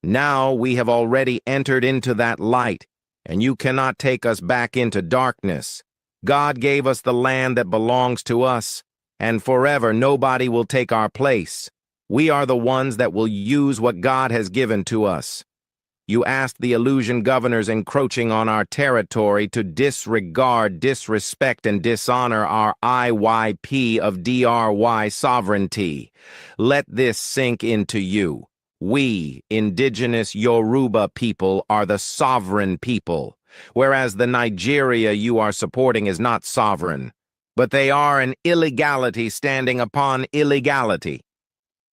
Now we have already entered into that light, and you cannot take us back into darkness. God gave us the land that belongs to us, and forever nobody will take our place. We are the ones that will use what God has given to us. You asked the illusion governors encroaching on our territory to disregard, disrespect, and dishonor our IYP of DRY sovereignty. Let this sink into you. We, indigenous Yoruba people, are the sovereign people, whereas the Nigeria you are supporting is not sovereign, but they are an illegality standing upon illegality.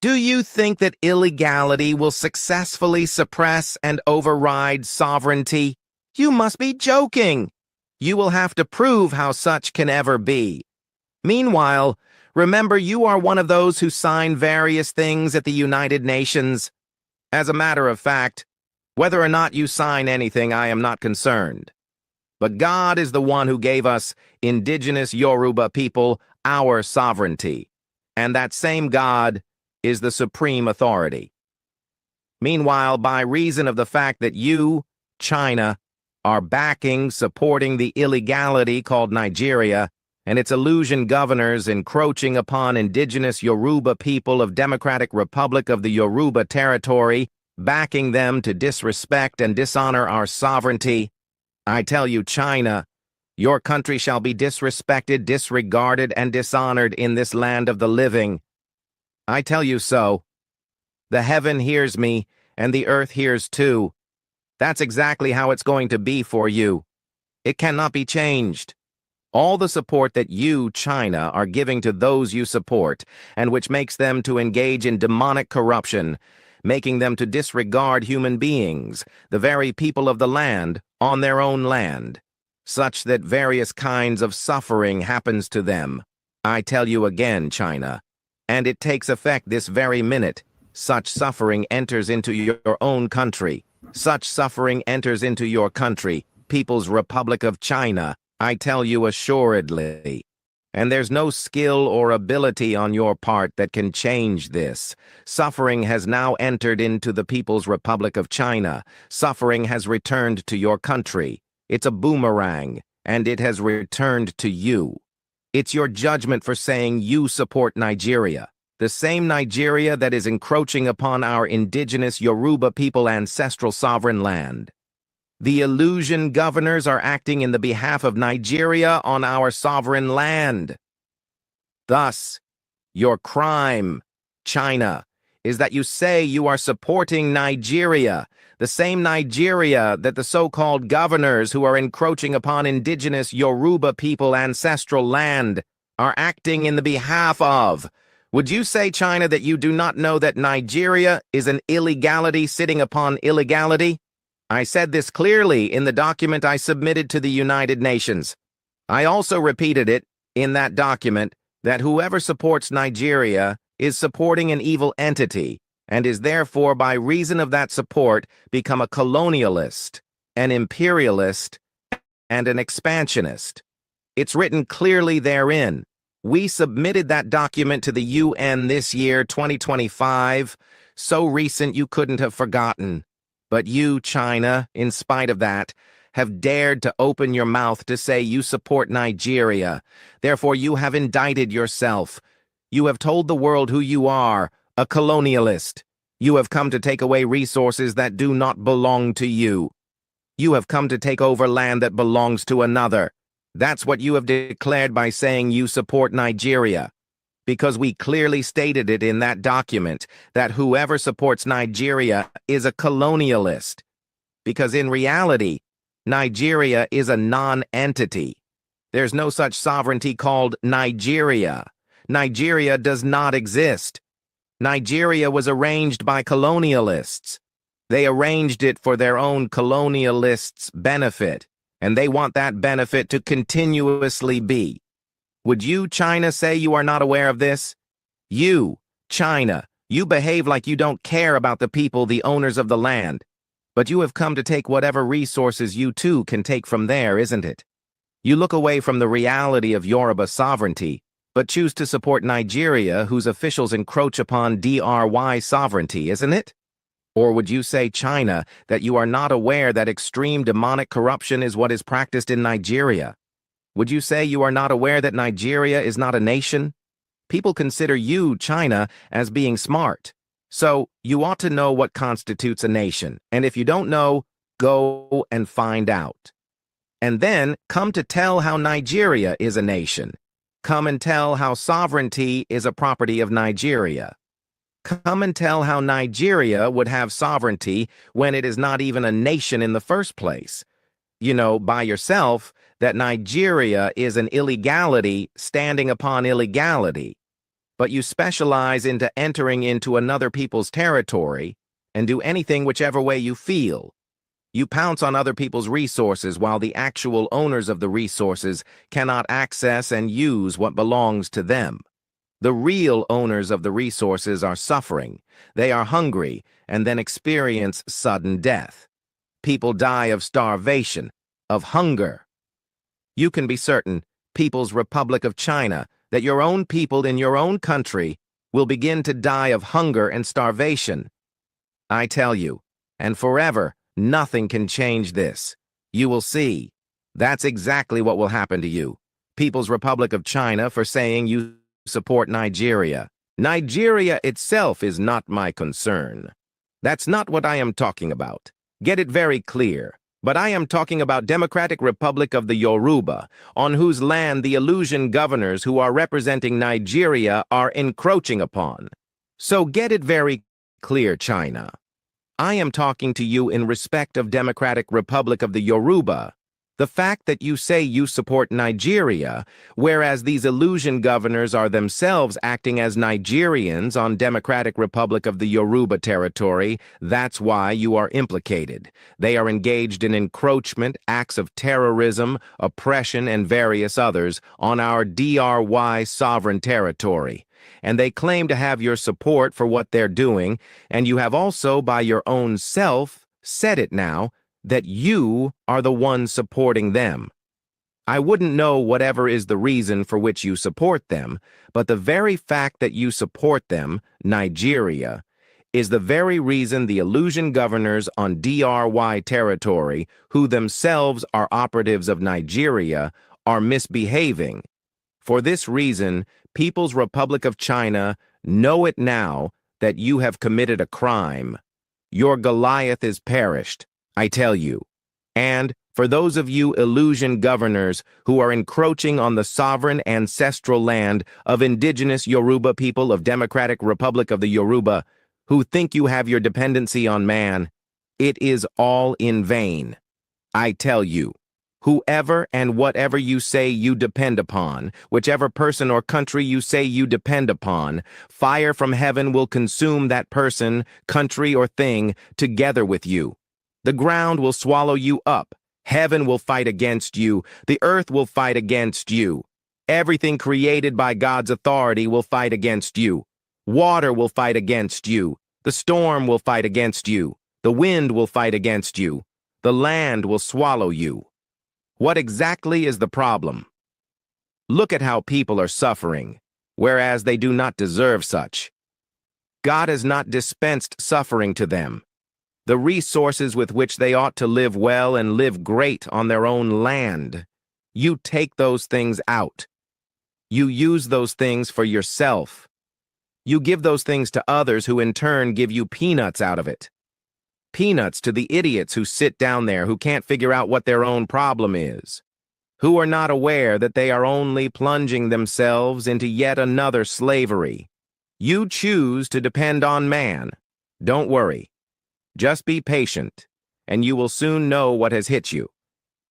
Do you think that illegality will successfully suppress and override sovereignty? You must be joking. You will have to prove how such can ever be. Meanwhile, remember you are one of those who sign various things at the United Nations. As a matter of fact, whether or not you sign anything, I am not concerned. But God is the one who gave us, indigenous Yoruba people, our sovereignty. And that same God is the supreme authority. Meanwhile, by reason of the fact that you, China, are backing, supporting the illegality called Nigeria, and its illusion governors encroaching upon indigenous Yoruba people of Democratic Republic of the Yoruba Territory, backing them to disrespect and dishonor our sovereignty, I tell you, China, your country shall be disrespected, disregarded, and dishonored in this land of the living. I tell you so. The heaven hears me, and the earth hears too. That's exactly how it's going to be for you. It cannot be changed. All the support that you, China, are giving to those you support, and which makes them to engage in demonic corruption, making them to disregard human beings, the very people of the land, on their own land, such that various kinds of suffering happens to them. I tell you again, China, and it takes effect this very minute. Such suffering enters into your own country. Such suffering enters into your country, People's Republic of China, I tell you assuredly. And there's no skill or ability on your part that can change this. Suffering has now entered into the People's Republic of China. Suffering has returned to your country. It's a boomerang, and it has returned to you. It's your judgment for saying you support Nigeria, the same Nigeria that is encroaching upon our indigenous Yoruba people ancestral sovereign land. The illusion governors are acting in the behalf of Nigeria on our sovereign land. Thus, your crime, China, is that you say you are supporting Nigeria, the same Nigeria that the so-called governors who are encroaching upon indigenous Yoruba people ancestral land are acting in the behalf of. Would you say, China, that you do not know that Nigeria is an illegality sitting upon illegality? I said this clearly in the document I submitted to the United Nations. I also repeated it in that document that whoever supports Nigeria is supporting an evil entity and is therefore, by reason of that support, become a colonialist, an imperialist, and an expansionist. It's written clearly therein. We submitted that document to the UN this year, 2025, so recent you couldn't have forgotten. But you, China, in spite of that, have dared to open your mouth to say you support Nigeria. Therefore, you have indicted yourself. You have told the world who you are, a colonialist. You have come to take away resources that do not belong to you. You have come to take over land that belongs to another. That's what you have declared by saying you support Nigeria. Because we clearly stated it in that document that whoever supports Nigeria is a colonialist. Because in reality, Nigeria is a non-entity. There's no such sovereignty called Nigeria. Nigeria does not exist. Nigeria was arranged by colonialists. They arranged it for their own colonialists' benefit, and they want that benefit to continuously be. Would you, China, say you are not aware of this? You, China, you behave like you don't care about the people, the owners of the land. But you have come to take whatever resources you too can take from there, isn't it? You look away from the reality of Yoruba sovereignty, but choose to support Nigeria, whose officials encroach upon DRY sovereignty, isn't it? Or would you say, China, that you are not aware that extreme demonic corruption is what is practiced in Nigeria? Would you say you are not aware that Nigeria is not a nation? People consider you, China, as being smart. So, you ought to know what constitutes a nation, and if you don't know, go and find out. And then, come to tell how Nigeria is a nation. Come and tell how sovereignty is a property of Nigeria. Come and tell how Nigeria would have sovereignty when it is not even a nation in the first place. You know, by yourself, that Nigeria is an illegality standing upon illegality. But you specialize into entering into another people's territory and do anything whichever way you feel. You pounce on other people's resources while the actual owners of the resources cannot access and use what belongs to them. The real owners of the resources are suffering. They are hungry and then experience sudden death. People die of starvation, of hunger. You can be certain, People's Republic of China, that your own people in your own country will begin to die of hunger and starvation. I tell you, and forever, nothing can change this. You will see. That's exactly what will happen to you. People's Republic of China for saying you support Nigeria. Nigeria itself is not my concern. That's not what I am talking about. Get it very clear. But I am talking about Democratic Republic of the Yoruba, on whose land the illusion governors who are representing Nigeria are encroaching upon. So get it very clear, China. I am talking to you in respect of Democratic Republic of the Yoruba. The fact that you say you support Nigeria, whereas these illusion governors are themselves acting as Nigerians on Democratic Republic of the Yoruba territory, that's why you are implicated. They are engaged in encroachment, acts of terrorism, oppression, and various others on our DRY sovereign territory. And they claim to have your support for what they're doing, and you have also, by your own self, said it now, that you are the one supporting them. I wouldn't know whatever is the reason for which you support them, but the very fact that you support them, Nigeria, is the very reason the illusion governors on DRY territory, who themselves are operatives of Nigeria, are misbehaving. For this reason, People's Republic of China know it now that you have committed a crime. Your Goliath is perished, I tell you. And for those of you illusion governors who are encroaching on the sovereign ancestral land of indigenous Yoruba people of Democratic Republic of the Yoruba, who think you have your dependency on man, it is all in vain. I tell you, whoever and whatever you say you depend upon, whichever person or country you say you depend upon, fire from heaven will consume that person, country, or thing together with you. The ground will swallow you up. Heaven will fight against you. The earth will fight against you. Everything created by God's authority will fight against you. Water will fight against you. The storm will fight against you. The wind will fight against you. The land will swallow you. What exactly is the problem? Look at how people are suffering, whereas they do not deserve such. God has not dispensed suffering to them. the resources with which they ought to live well and live great on their own land. You take those things out. You use those things for yourself. You give those things to others who in turn give you peanuts out of it. Peanuts to the idiots who sit down there who can't figure out what their own problem is, who are not aware that they are only plunging themselves into yet another slavery. You choose to depend on man. Don't worry. Just be patient, and you will soon know what has hit you.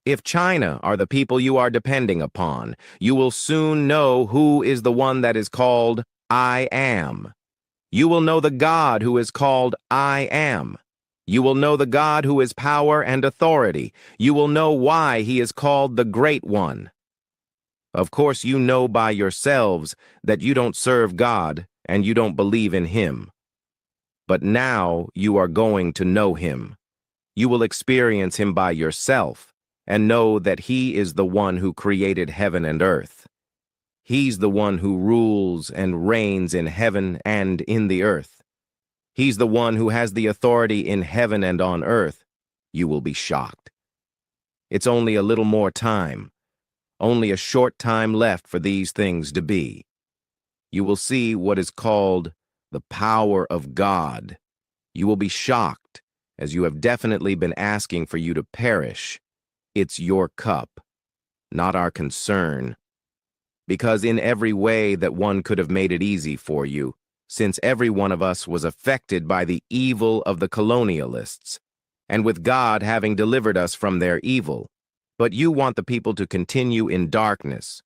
If China are the people you are depending upon, you will soon know who is the one that is called I Am. You will know the God who is called I Am. You will know the God who is power and authority. You will know why he is called the Great One. Of course, you know by yourselves that you don't serve God and you don't believe in him. But now you are going to know him. You will experience him by yourself and know that he is the one who created heaven and earth. He's the one who rules and reigns in heaven and in the earth. He's the one who has the authority in heaven and on earth. You will be shocked. It's only a little more time, only a short time left for these things to be. You will see what is called the power of God. You will be shocked, as you have definitely been asking for you to perish. It's your cup, not our concern. Because in every way that one could have made it easy for you, since every one of us was affected by the evil of the colonialists, and with God having delivered us from their evil, but you want the people to continue in darkness,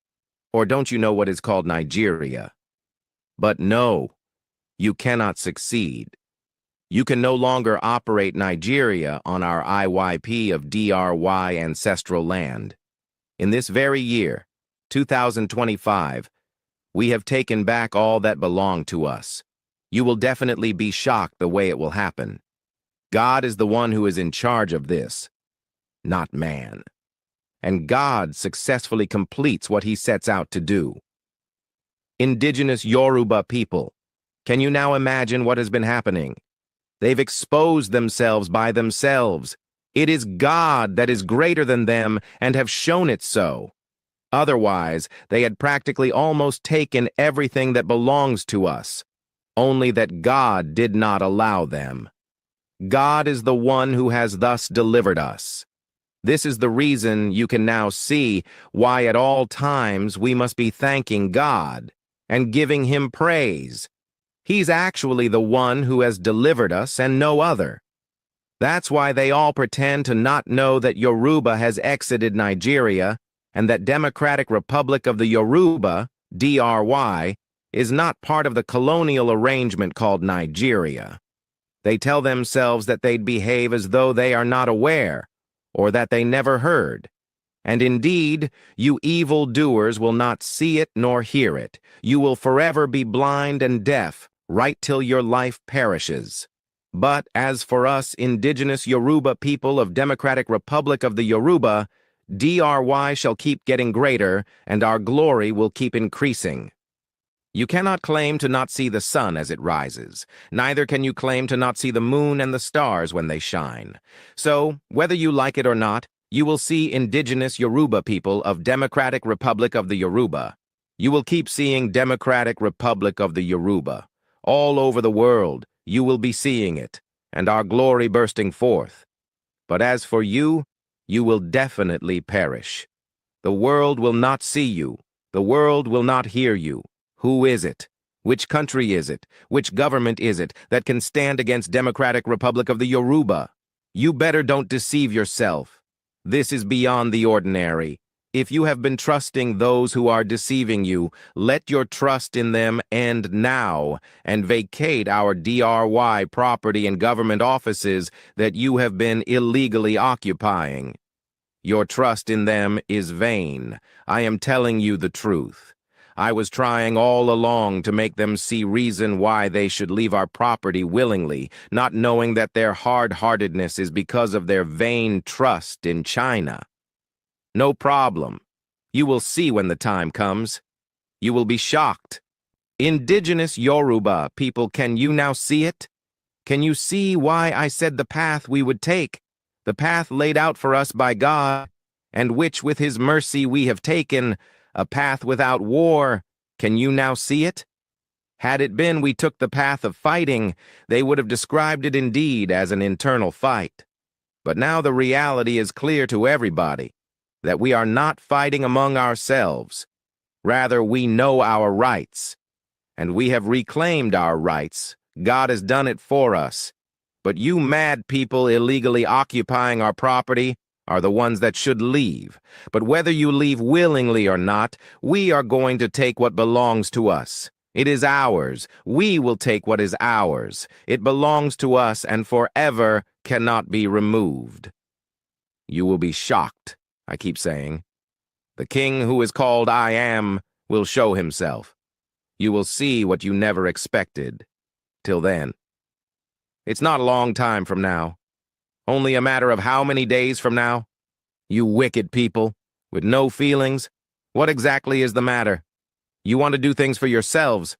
or don't you know what is called Nigeria? But no, you cannot succeed. You can no longer operate Nigeria on our IYP of DRY ancestral land. In this very year, 2025, we have taken back all that belonged to us. You will definitely be shocked the way it will happen. God is the one who is in charge of this, not man. And God successfully completes what he sets out to do. Indigenous Yoruba people, can you now imagine what has been happening? They've exposed themselves by themselves. It is God that is greater than them and have shown it so. Otherwise, they had practically almost taken everything that belongs to us, only that God did not allow them. God is the one who has thus delivered us. This is the reason you can now see why at all times we must be thanking God and giving him praise. He's actually the one who has delivered us and no other. That's why they all pretend to not know that Yoruba has exited Nigeria and that Democratic Republic of the Yoruba, DRY, is not part of the colonial arrangement called Nigeria. They tell themselves that they'd behave as though they are not aware, or that they never heard. And indeed, you evildoers will not see it nor hear it. You will forever be blind and deaf, right till your life perishes. But as for us indigenous Yoruba people of Democratic Republic of the Yoruba, DRY shall keep getting greater, and our glory will keep increasing. You cannot claim to not see the sun as it rises. Neither can you claim to not see the moon and the stars when they shine. So, whether you like it or not, you will see indigenous Yoruba people of Democratic Republic of the Yoruba. You will keep seeing Democratic Republic of the Yoruba. All over the world, you will be seeing it, and our glory bursting forth. But as for you, you will definitely perish. The world will not see you. The world will not hear you. Who is it? Which country is it? Which government is it that can stand against Democratic Republic of the Yoruba? You better don't deceive yourself. This is beyond the ordinary. If you have been trusting those who are deceiving you, let your trust in them end now and vacate our DRY property and government offices that you have been illegally occupying. Your trust in them is vain. I am telling you the truth. I was trying all along to make them see reason why they should leave our property willingly, not knowing that their hard-heartedness is because of their vain trust in China. No problem. You will see when the time comes. You will be shocked. Indigenous Yoruba people, can you now see it? Can you see why I said the path we would take, the path laid out for us by God, and which with his mercy we have taken, a path without war? Can you now see it? Had it been we took the path of fighting, they would have described it indeed as an internal fight. But now the reality is clear to everybody, that we are not fighting among ourselves. Rather, we know our rights, and we have reclaimed our rights. God has done it for us. But you mad people illegally occupying our property are the ones that should leave. But whether you leave willingly or not, we are going to take what belongs to us. It is ours. We will take what is ours. It belongs to us and forever cannot be removed. You will be shocked, I keep saying. The king who is called I Am will show himself. You will see what you never expected. Till then. It's not a long time from now. Only a matter of how many days from now? You wicked people, with no feelings, what exactly is the matter? You want to do things for yourselves.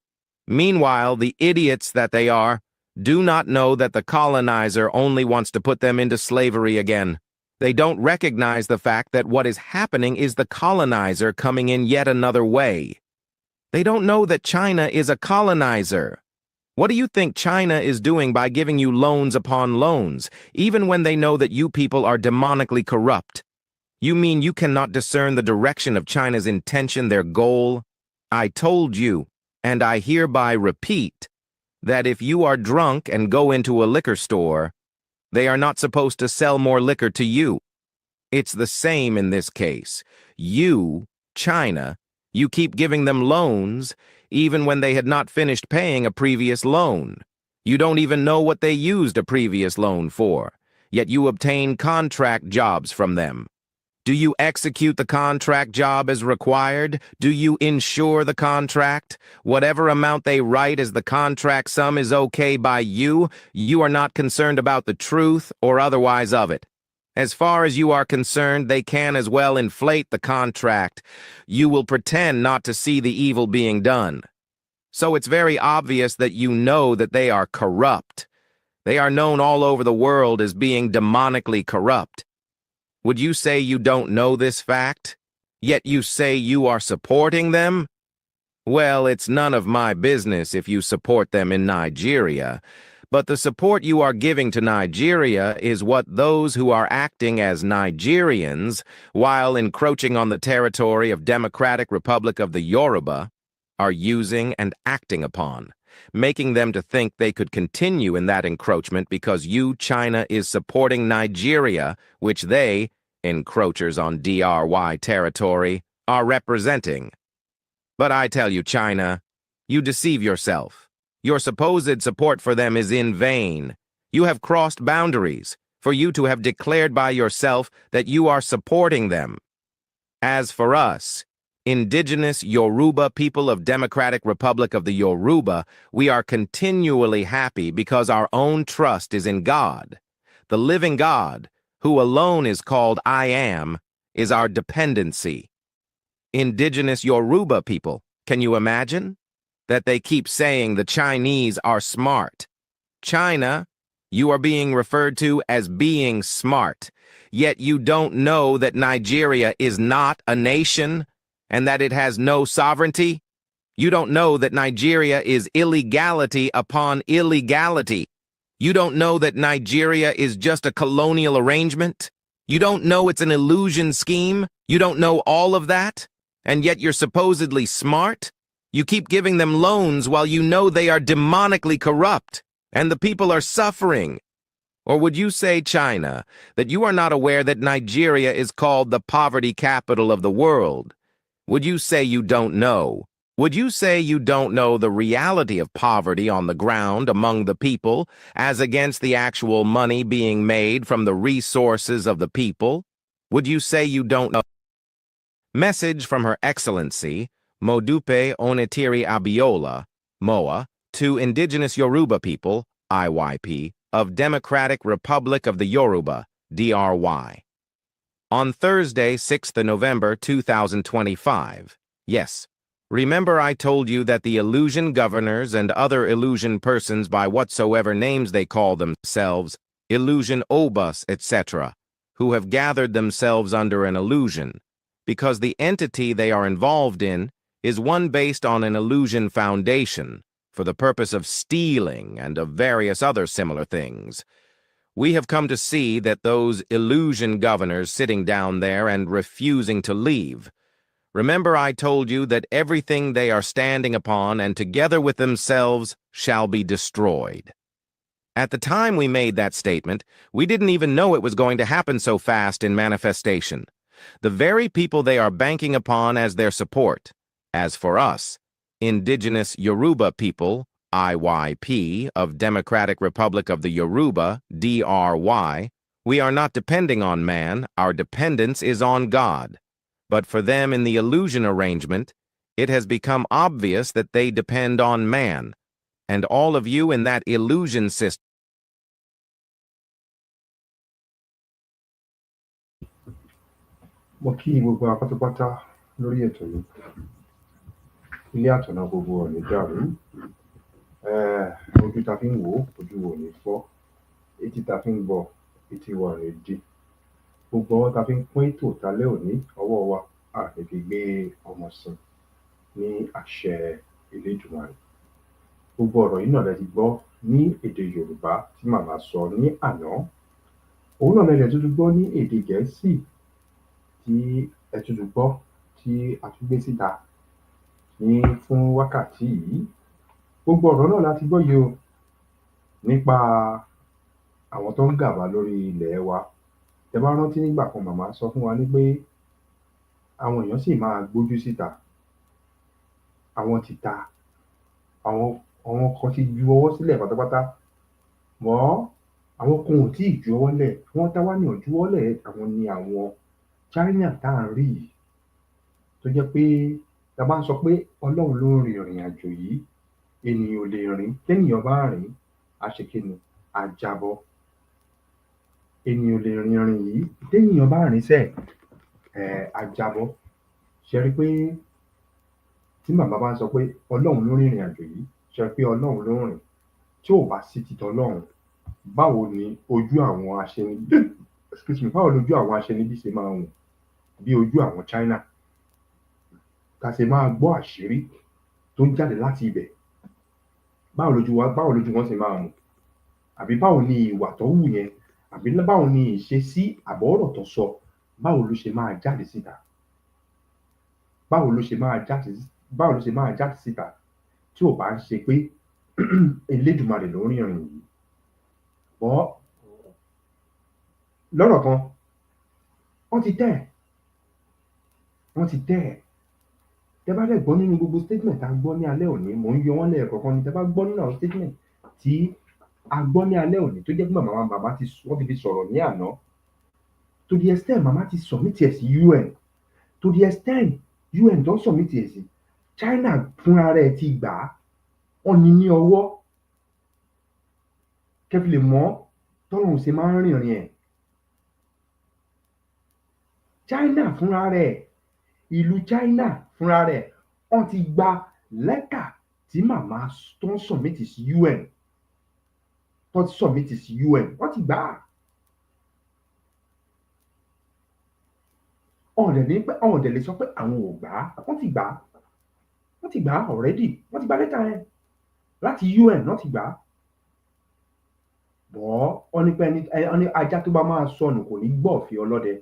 Meanwhile, the idiots that they are do not know that the colonizer only wants to put them into slavery again. They don't recognize the fact that what is happening is the colonizer coming in yet another way. They don't know that China is a colonizer. What do you think China is doing by giving you loans upon loans, even when they know that you people are demonically corrupt? You mean you cannot discern the direction of China's intention, their goal? I told you, and I hereby repeat, that if you are drunk and go into a liquor store, they are not supposed to sell more liquor to you. It's the same in this case. You, China, you keep giving them loans, even when they had not finished paying a previous loan. You don't even know what they used a previous loan for, yet you obtain contract jobs from them. Do you execute the contract job as required? Do you insure the contract? Whatever amount they write as the contract sum is okay by you. You are not concerned about the truth or otherwise of it. As far as you are concerned, they can as well inflate the contract. You will pretend not to see the evil being done. So it's very obvious that you know that they are corrupt. They are known all over the world as being demonically corrupt. Would you say you don't know this fact? Yet you say you are supporting them? Well, it's none of my business if you support them in Nigeria, but the support you are giving to Nigeria is what those who are acting as Nigerians while encroaching on the territory of Democratic Republic of the Yoruba are using and acting upon, making them to think they could continue in that encroachment because you, China, is supporting Nigeria, which they, encroachers on DRY territory, are representing. But I tell you, China, you deceive yourself. Your supposed support for them is in vain. You have crossed boundaries for you to have declared by yourself that you are supporting them. As for us, indigenous Yoruba people of Democratic Republic of the Yoruba, we are continually happy because our own trust is in God. The living God, who alone is called I Am, is our dependency. Indigenous Yoruba people, can you imagine? That they keep saying the Chinese are smart. China, you are being referred to as being smart, yet you don't know that Nigeria is not a nation and that it has no sovereignty. You don't know that Nigeria is illegality upon illegality. You don't know that Nigeria is just a colonial arrangement. You don't know it's an illusion scheme. You don't know all of that, and yet you're supposedly smart. You keep giving them loans while you know they are demonically corrupt, and the people are suffering. Or would you say, China, that you are not aware that Nigeria is called the poverty capital of the world? Would you say you don't know? Would you say you don't know the reality of poverty on the ground among the people, as against the actual money being made from the resources of the people? Would you say you don't know? Message from Her Excellency, Mrsmudupeonitirimkoabiola, MOA, to Indigenous Yoruba People, IYP, of Democratic Republic of the Yoruba, DRY. On Thursday, 6th November 2025. Yes, Remember I told you that the illusion governors and other illusion persons by whatsoever names they call themselves, illusion obus, etc., who have gathered themselves under an illusion, because the entity they are involved in is one based on an illusion foundation, for the purpose of stealing and of various other similar things. We have come to see that those illusion governors sitting down there and refusing to leave. Remember I told you that everything they are standing upon and together with themselves shall be destroyed. At the time we made that statement, we didn't even know it was going to happen so fast in manifestation. The very people they are banking upon as their support. As for us, indigenous Yoruba people, IYP, of Democratic Republic of the Yoruba, DRY, we are not depending on man, our dependence is on God. But for them in the illusion arrangement, it has become obvious that they depend on man, and all of you in that illusion system. Mo kí gbogbo wa pátápátá lórí ètò yìí. Ilé àtọ̀nà gbogbo ò ní dàrú. Ojú ta fi ń wò, ojú wo ní fọ́. Etí ta fi ń gbọ́, etí wa ò ní dí. Gbogbo ọwọ́ ta fi ń pín ètò tálẹ́ òní, ọwọ́ wa a lè fi gbé ọmọ sìn ní àṣẹ Elédùmarè. Gbogbo ọ̀rọ̀ yìí náà lẹ ti gbọ́ ní èdè Yorùbá tí màmá sọ ní àná. Òun náà lẹ tún gbọ́ ní èdè Gẹ̀ẹ́sì tí ẹ tún gbọ́ tí a tún gbé síta ní fún wákàtí yìí. Gbogbo ọ̀rọ̀ náà la ti gbọ́ yìí o nípa àwọn tó ń gàba lórí ilẹ̀ wa. Tẹ́ bá rántí nígbà kan màmá sọ fún wa ní pé àwọn èèyàn sì máa gbójú síta. Àwọn ti ta, àwọn kan ti ju ọwọ́ sílẹ̀ pátápátá. Àwọn kan ò tí ì ju ọwọ́ lẹ̀. Wọ́n tá wá ní ò ju ọwọ́ lẹ̀, àwọn ni àwọn China tá à ń rí yìí. Tó jẹ́ pé tá bá ń sọ pé Ọlọ́run ló ń rin ìrìn àjò yìí, ènìyàn ò lè rìn. Ténìyàn bá rìn, á ṣe kíni? Á jábọ́. Ènìyàn ò lè rin ìrìn yìí. Ténìyàn bá rìn sẹ́ẹ̀, á jábọ́. Ṣé rí pé tí màmá bá ń sọ pé Ọlọ́run ló ń rin ìrìn àjò yìí, ṣé rí pé Ọlọ́run ló ń rìn? Tí ò bá sí ti t'Ọlọ́run, báwo ni ojú àwọn aṣenibí ṣe máa wùn bí ojú àwọn China? Ká ṣe máa gbọ́ àṣírí tó ń jáde láti ibẹ̀. Báwo lójú wọn ṣe máa wùn? Àbí báwo ni ìwà tó wù yẹn? Àbí báwo ni ìṣesí àbọ̀rọ̀ tó sọ? Báwo ló ṣe máa jáde síta? Báwo ló ṣe máa jáde síta tí ò bá ń ṣe pé Elédùmarè ló ń rin ìrìn yìí? Lọ́rọ̀ kan, wọ́n ti tẹ́ ẹ̀. Tẹ́ bá dẹ̀ gbọ́ nínú gbogbo statement tá a gbọ́ ní alẹ́ òní, mò ń yọ wọ́n lẹ́ẹ̀kọ̀ọ̀kan ni. Tẹ́ bá gbọ́ nínú àwọn statement tí a gbọ́ ní alẹ́ òní tó jẹ́ pé màmá wọ́n ti fi sọ̀rọ̀ ní àná. To the extent màmá ti submit ẹ̀ sí UN. To the extent UN tó submit ẹ̀ sí, China fúnra rẹ̀ ti gbà á. Wọ́n ní ní ọwọ́. Kẹ́ fi lè mọ̀ t'Ọlọ́run ṣe máa ń rìnrìn ẹ̀. China fúnra rẹ̀, ìlú China fúnra rẹ̀, wọ́n ti gba lẹ́tà tí màmá tó ń submit sí UN. Tó ti submit sí UN, wọ́n ti gbà á. Ọ̀n dẹ̀ lè sọ pé àwọn ò gbà á. Wọ́n ti gbà á already. Wọ́n ti gba lẹ́tà yẹn láti UN, wọ́n ti gbà á. Wọ́n ní pé ajá tó bá máa sọnù kò ní gbọ́ òfin ọlọ́dẹ.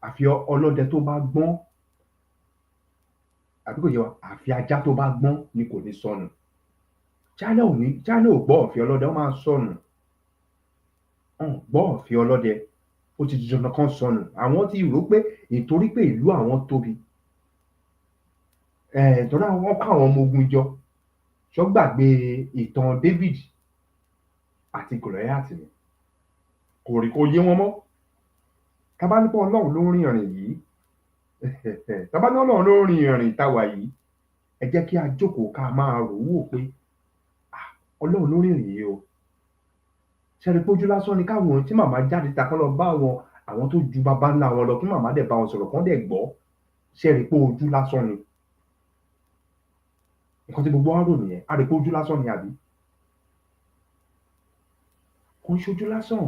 Àfi ọlọ́dẹ tó bá gbọ́n, àbí kò yé wa, àfi ajá tó bá gbọ́n ni kò ní sọnù. China ò gbọ́ òfin ọlọ́dẹ, wọ́n máa sọnù. Wọ́n gbọ́ òfin ọlọ́dẹ, ó ti di dandan kan sọnù. Àwọn ti rò pé ìtorí pé ìlú àwọn tóbi, torí wọ́n kó àwọn ọmọ ogun jọ. Ṣó gbàgbé ìtàn David àti Goliath ni? Kò yé wọn mọ́. Tá bá ní pé Ọlọ́run ló ń rin ìrìn yìí, tá bá ní Ọlọ́run ló ń rin ìrìn táwa yìí, ẹ jẹ́ kí a jókòó ká máa rò wò pé Ọlọ́run ló ń rin ìrìn yìí o. Ṣé rí pé ojú lásán ni káwọn tí màmá jáde ta kán lọ bá àwọn tó ju bàbá ńlá wọn lọ, kí màmá dẹ̀ bá wọn sọ̀rọ̀ kán dẹ̀ gbọ́. Ṣé rí pé ojú lásán ni? nǹkan tí gbogbo wa rò nìyẹn, a rò pé ojú lásán ni àbí kò ń ṣojú lásán.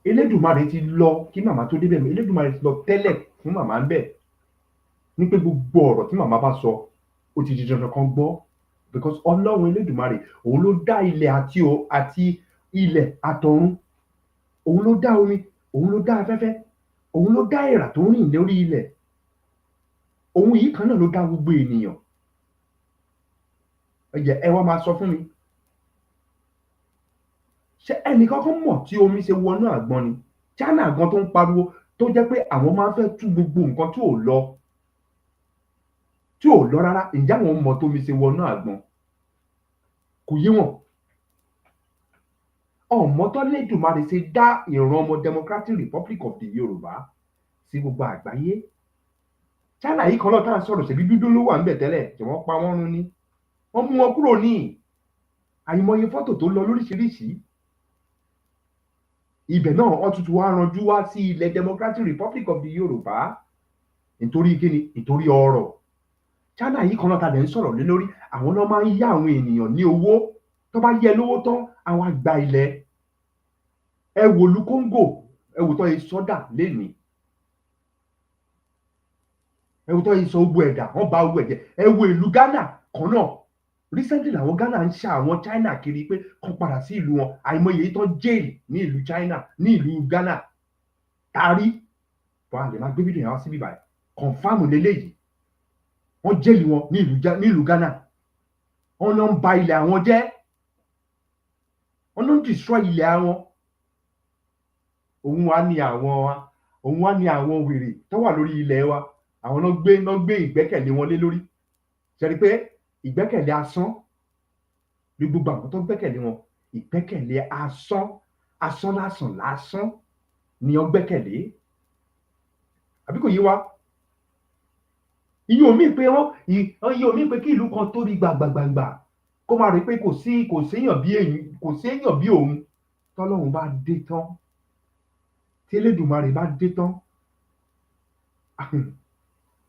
Elédùmarè ti lọ kí màmá tó débẹ̀, Elédùmarè ti lọ tẹ́lẹ̀ fún màmá ń bẹ̀ ní pé gbogbo ọ̀rọ̀ tí màmá bá sọ ó ti di dandan kan gbọ́, because Ọlọ́run Elédùmarè òun ló dá ilẹ̀ àti ilẹ̀ àtọ̀run, òun ló dá omi, òun ló dá afẹ́fẹ́, òun ló dá èèrà tó ń rìn lórí ilẹ̀, òun yìí kan náà ló dá gbogbo ènìyàn. Ẹ wá máa sọ fún mi, ṣé ẹnìkankan mọ̀ tí omi ṣe wọnú àgbọn ni? China gan tó ń pariwo tó jẹ́ pé àwọn máa ń fẹ́ tú gbogbo nǹkan tí ò lọ rárá, ǹjẹ́ àwọn mọ̀ tómi ṣe wọnú àgbọn? Kò yé wọn. Ọmọ tó Lédùmarè ṣe dá ìran ọmọ Democratic Republic of the Yorùbá sí gbogbo àgbáyé. China yìí kan náà tá à ń sọ̀rọ̀ ṣèbí dúdú ló wà ń bẹ̀ tẹ́lẹ̀ tí wọ́n pa wọ́n run ni, wọ́n mú wọn kúrò ní àìmọye fọ́tò tó lọ lóríṣiríṣi. Ibẹ̀ náà wọ́n tuntun wá ranjú wá sí ilẹ̀ Democratic Republic of the Yorùbá nítorí kíni? Nítorí ọrọ̀. China yìí kan náà ta lẹ̀ ń sọ̀rọ̀ lé lórí, àwọn náà máa ń yá àwọn ènìyàn ní owó, tó bá yẹ lówó tán àwọn àgbà ilẹ̀. Ẹ wò lu Congo, ẹ wò tó yẹ sọ́dà lénìí, ẹ wò tó yẹ sọ gbogbo ẹ̀dà, wọ́n bá gbogbo ẹ̀jẹ̀. Ẹ wo ìlú Ghana kan náà, recently làwọn Ghana ń ṣa àwọn China kiri pé kàn padà sí ìlú wọn, àìmọye tán jail ní ìlú China, ní ìlú Ghana tàrí bọ́n a lè máa gbé fídíò yẹn wá síbí báyìí, confam lélẹ́yìí, wọ́n jail wọn ní ìlú Ghana, wọ́n náà ń ba ilẹ̀ àwọn jẹ́, wọ́n náà ń destroy ilẹ̀ àwọn. Òun wá ní àwọn wèrè tó wà lórí ilẹ̀ wa, àwọn náà gbé ìgbẹ́kẹ̀lé wọn lé lórí. Ṣé rí pé ìgbẹ́kẹ̀lé asán ní gbogbo àwọn tó gbẹ́kẹ̀lé wọn, ìgbẹ́kẹ̀lé asán lásán ni wọ́n gbẹ́kẹ̀lé. Àbí kò yé wa? Iye omi pé kí ìlú kan tóbi gbàgbàgbà kó máa rí pé kò séèyàn bí òun. Tọ́lọ́run bá dé tán, tí Elédùmarè bá dé tán,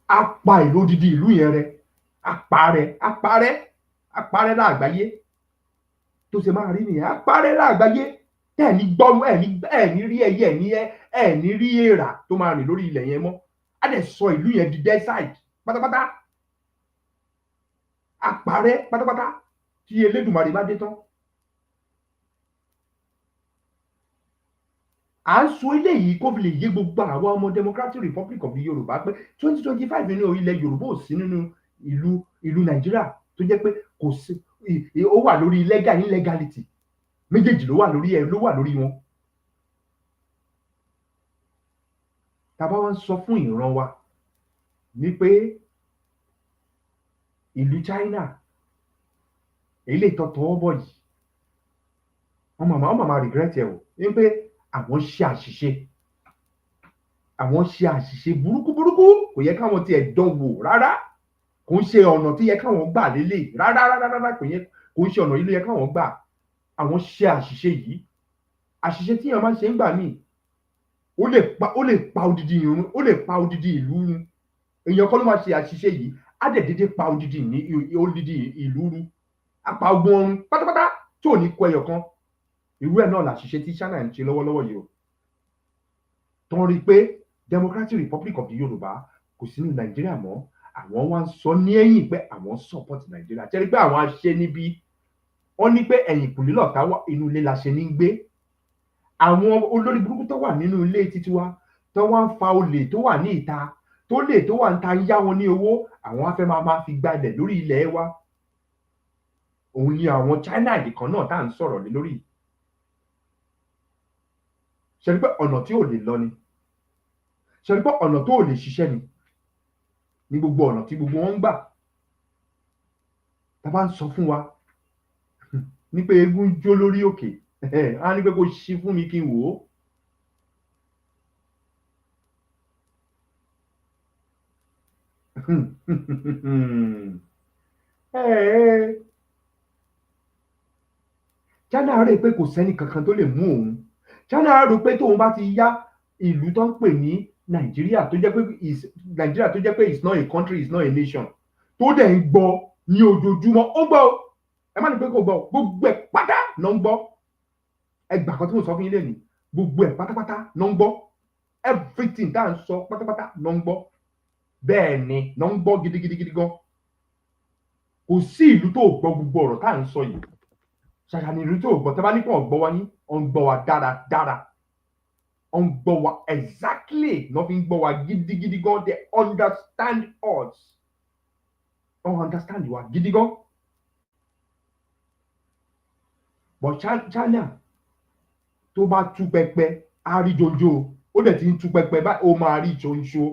á pa ìlú odidi ìlú yẹn rẹ, á parẹ́ láàgbáyé. Tó ṣe máa rí nìyẹn, á parẹ́ láàgbáyé. Ẹ̀ní gbọ́rú, ẹ̀ní rí ẹyẹ, ẹ̀ní rí èèrà tó máa rìn lórí ilẹ̀ yẹn mọ́. Á dẹ̀ sọ ìlú yẹn di desert pátápátá. Á parẹ́ pátápátá tí Elédùmarè bá dé tán. À ń sọ eléyìí kó fi lè yé gbogbo àwọn ọmọ Democratic Republic of the Yorùbá pé 2025 nínú ilẹ̀ Yorùbá ò sí nínú ìlú Nàìjíríà tó jẹ́ pé kò sí, ó wà lórí illegality, méjèèjì ló wà lórí wọn. Tàbá wá ń sọ fún ìran wa ní pé ìlú China èyí lè tọ́tọ́ bọ̀ yìí, wọ́n màmá regret ẹ̀ o, ní pé àwọn ṣe àṣìṣe burúkú, kò yẹ káwọn tiẹ̀ dán wò rárá, kò ń ṣe ọ̀nà tí yẹ káwọn gbà lélẹ̀ rárá, kò ń ṣe ọ̀nà yìí ló yẹ káwọn gbà. Àwọn ṣe àṣìṣe yìí, àṣìṣe tí èèyàn máa ń ṣe ń gbà míì, ó lè pa odidi ìlú run. Èèyàn kọ́ ló máa ṣe àṣìṣe yìí, á dẹ̀ dédé pa odidi ìlú run, á pa ogun ọrun pátápátá tí ò ní kọ ẹyọ kan. Irú ẹ̀ náà làṣìṣe tí China ń ṣe lọ́wọ́lọ́wọ́ yìí o. Tán rí pé Democratic Republic of the Yorùbá kò sí ní Nàìjíríà mọ́, àwọn wá ń sọ ní ẹ̀yìn pé àwọn support Nàìjíríà. Ṣé rí pé àwọn aṣẹ́ níbí, wọ́n ní pé ẹ̀yìnkùlé lọ̀tá wà, inú ilé la ṣe ní gbé. Àwọn olórí burúkú tó wà nínú ilé títí wa tó wá ń fa olè tó wà ní ìta, tó wà ń ta yá wọn ní owó, àwọn á fẹ́ máa fi gba ilẹ̀ lórí ilẹ̀ wa. Òun ni àwọn China yìí kan náà tá à ń sọ̀rọ̀ lé lórí. Ṣé rí pé ọ̀nà tí ò lè lọ ni, ṣé rí pé ọ̀nà tó ò lè ṣiṣẹ́ ni, ní gbogbo ọ̀nà tí gbogbo wọn ń gbà. Tá bá ń sọ fún wa ní pé eégún ń jó lórí òkè, á ní pé kó ṣí fún mi kí n wò ó. China rò pé kò sẹ́ni kankan tó lè mú òun. China rò pé tóun bá ti yá ìlú tó ń pè ní Nàìjíríà tó jẹ́ pé it's not a country, it's not a nation, tó dẹ̀ ń gbọ́ ní ojoojúmọ́ ó gbọ́ ẹ má ní pé kò gbọ́ gbogbo ẹ̀ pátá ló ń gbọ́ ẹgbà kan tí mo sọ fún yín lẹ́nu gbogbo ẹ̀ pátápátá ló ń gbọ́ everything tá à ń sọ pátápátá ló ń gbọ́ bẹ́ẹ̀ ni ló ń gbọ́ gidigidi gan kò sí ìlú tó gbọ́ gbogbo ọ̀rọ̀ tá à ń sọ yìí ṣàṣà ní ìlú tó gbọ́ tẹ́ bá ní kó gbọ́ wa ní ó ń gbọ́ wa dáradára ó ń gbọ́ wa exactly ló fi ń gbọ́ wa gidigidi gan they understand us ó understand wa gidi gan but China tó bá tú pẹpẹ á rí jojo ó dẹ̀ ti ń tú pẹpẹ báyìí ó máa rí ṣoṣo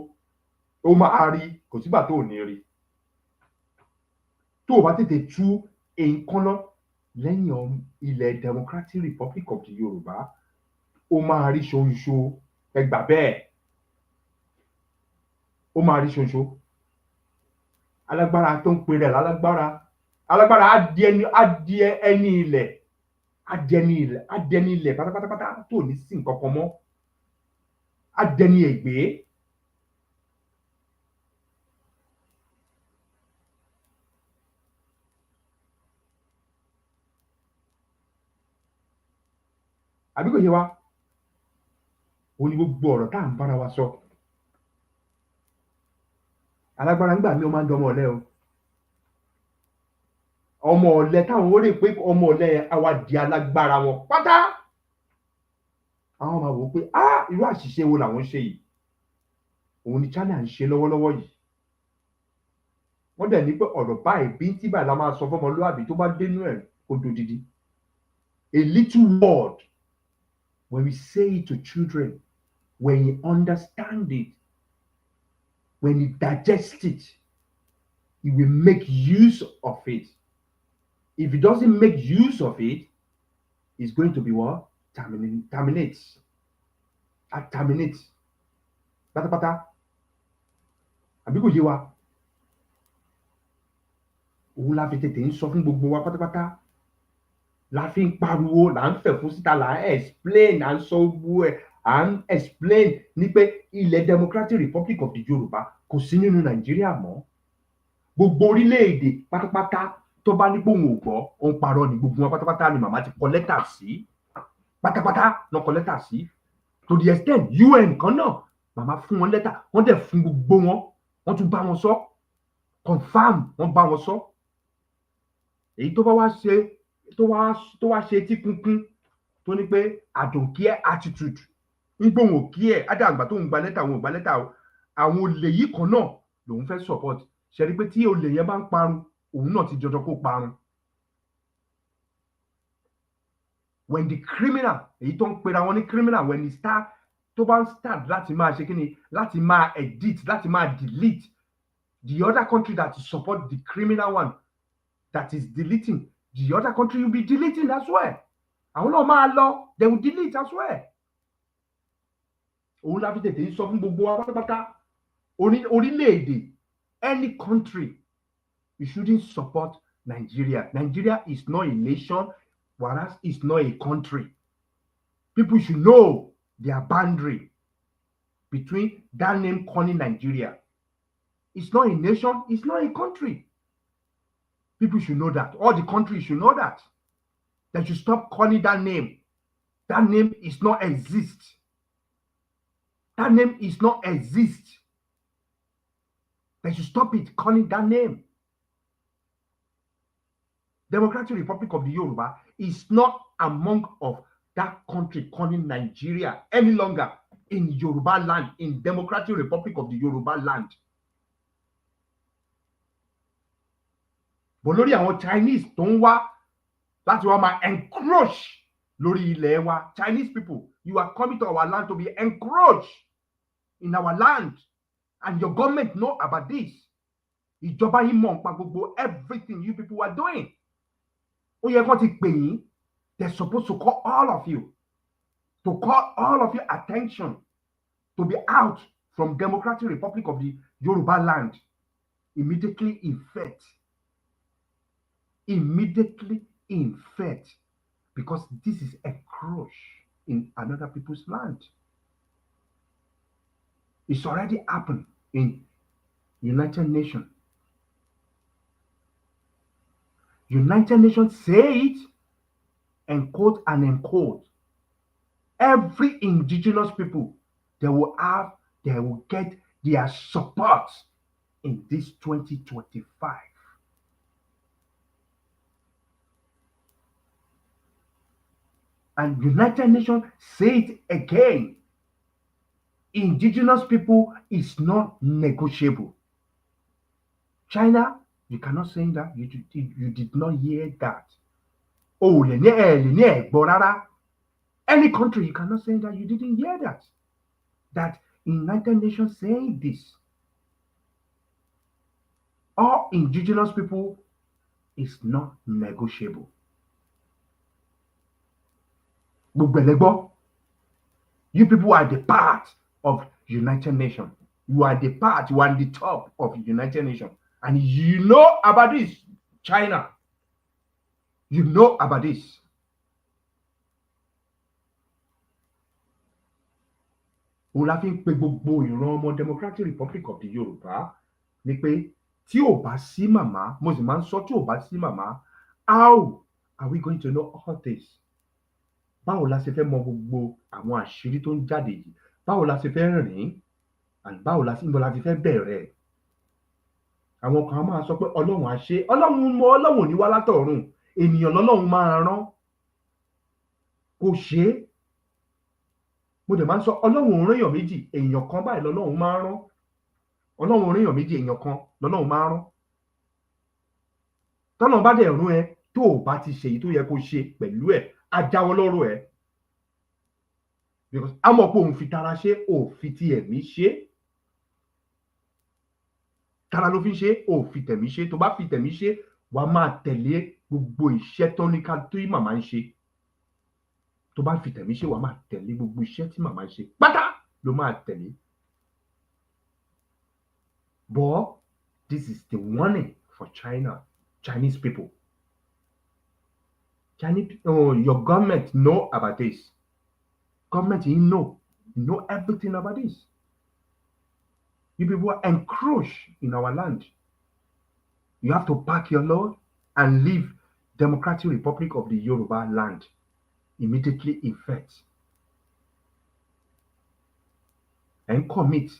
ó máa rí kò sígbà tó ò ní rí tó o bá tètè tú nǹkan lọ lẹ́yìn ilẹ̀ Democratic Republic of the Yorùbá ó máa rí ṣoṣo ẹgbà bẹ́ẹ̀ ó máa rí ṣoṣo alágbára tó ń pè rẹ̀ alágbára á di ẹni ilẹ̀ adẹni ilẹ̀ pátápátá tó ní sí nǹkan kan mọ́ adẹni ègbé àbí kò yé wa òun ni gbogbo ọ̀rọ̀ tá à ń bára wa sọ alágbára ńgbà mí ó máa ń dọmọ ọ̀lẹ o ọmọ ọ̀lẹ táwọn ó rè pé ọmọ ọ̀lẹ àwa di alágbára wọn pátá àwọn máa wò ó pé irú àṣìṣe wo làwọn ṣe yìí òun ni China ń ṣe lọ́wọ́lọ́wọ́ yìí wọ́n dẹ̀ ní pé ọ̀rọ̀ báyìí bí tí báyìí la máa sọ fọmọlúwàbí tó bá dénú ẹ̀ kó dodidi a little word when we say it to children when you understand it when you digest it you will make use of it. If it doesn't make use of it, it's going to be what? Terminates. Terminates. Pátápátá. Àbí kò yé wa? Òun la fi tètè ń sọ fún gbogbo wa pátápátá. La fi ń pariwo, là ń fẹ̀ fún síta, là ń explain, à ń sọ gbogbo ẹ̀, à ń explain ní pé ilẹ̀ Democratic Republic of the Yorùbá kò sí nínú Nàìjíríà mọ́. Gbogbo orílẹ̀-èdè pátápátá tó bá ní gbóhùn ògbọ́ ó ń parọ́ ní gbogbo wọn pátápátá ni màmá ti kọ lẹ́tà sí pátápátá náà kọ lẹ́tà sí to the extent UN kan náà màmá fún wọn lẹ́tà wọ́n dẹ̀ fún gbogbo wọn wọ́n tún bá wọn sọ confam wọ́n bá wọn sọ èyí tó bá wá ṣe tó wá ṣe tí kúnkún tó ní pé I don't care attitude ń gbóhùn òkí ẹ̀ ádàgbà tó ń gba lẹ́tà àwọn ò gba lẹ́tà àwọn olè yìí kan náà lòun fẹ́ support ṣe rí pé tí olè yẹn bá ń parun òun náà ti jọjọ kó parun when the criminal èyí tó ń pera wọn ní criminal when he start tó bá ń start láti máa ṣe kíni láti máa edit láti máa delete the other country that support the criminal one that is deleting the other country will be deleting as well àwọn náà máa lọ they will delete as well òun la fi tètè ń sọ fún gbogbo wa pátápátá orílẹ̀-èdè any country you shouldn't support Nigeria. Nigeria is not a nation, whereas it's not a country. People should know their boundary between that name calling Nigeria. It's not a nation, it's not a country. People should know that. All the countries should know that. They should stop calling that name. That name is not exist. That name is not exist. They should stop it calling that name. Democratic Republic of the Yoruba is not among of that country calling Nigeria any longer in Yoruba land, in Democratic Republic of the Yoruba land. But lórí àwọn Chinese tó ń wá láti wá máa encroach lórí ilẹ̀ wa, Chinese people, you are coming to our land to be encroached in our land and your government know about this. Ìjọba yín mọ̀ nípa gbogbo everything you people are doing. Ó yẹ kán ti pè yín. They're supposed to call all of you, to call all of your attention to be out from Democratic Republic of the Yoruba land immediately in fact. Immediately in fact, because this is a crush in another people's land. It's already happened in United Nations. United Nations say it, and quote and unquote, every indigenous people, they will get their support in this 2025. And United Nations say it again. Indigenous people is not negotiable. China, you cannot say that. You did not hear that. Oh, any country, you cannot say that. You didn't hear that. That United Nations saying this. All indigenous people is not negotiable. You people are the part of United Nations. You are the part, you are on the top of United Nations. And you know about this, China. You know about this. Òun la fi ń pe gbogbo ìran ọmọ Democratic Republic of the Yorùbá ni pé tí ò bá sí màmá, mo sì máa ń sọ tí ò bá sí màmá, how are we going to know all this? Báwo la ṣe fẹ́ mọ gbogbo àwọn àṣírí tó ń jáde yìí? Báwo la ṣe fẹ́ rìn? And báwo la ti fẹ́ bẹ̀rẹ̀? Àwọn kan máa sọ pé Ọlọ́run á ṣe. Ọlọ́run ò ní wá látọ̀run. Ènìyàn lọ́lọ́run máa rán. Kò ṣe é. Mo dẹ̀ máa ń sọ Ọlọ́run ò rán èèyàn méjì, èèyàn kan báyìí lọ́lọ́run máa rán. Ọlọ́run ò rán èèyàn méjì, èèyàn kan lọ́lọ́run máa rán. Tọ́lọ́run bá dẹ̀ rán ẹ tó o bá ti ṣe èyí tó yẹ kó ṣe pẹ̀lú ẹ̀, á jáwọ́ lọ́rọ̀ ẹ̀. Because a mọ̀ pé òun fi tara ṣe, ò fi ti ẹ̀mí ṣe. Tara ló fi ń ṣe, ò fi tẹ̀mí ṣe. Tó bá fi tẹ̀mí ṣe, wà á máa tẹ̀lé gbogbo iṣẹ́ tó ní ká tó yí màmá ń ṣe. Tó bá fi tẹ̀mí ṣe, wà á máa tẹ̀lé gbogbo iṣẹ́ tí màmá ń ṣe. Pátá ló máa tẹ̀lé. But this is the warning for Chinese people. Your government know about this. Government, you know everything about this. You people are encroached in our land. You have to pack your load and leave Democratic Republic of the Yoruba land immediately effect. And commit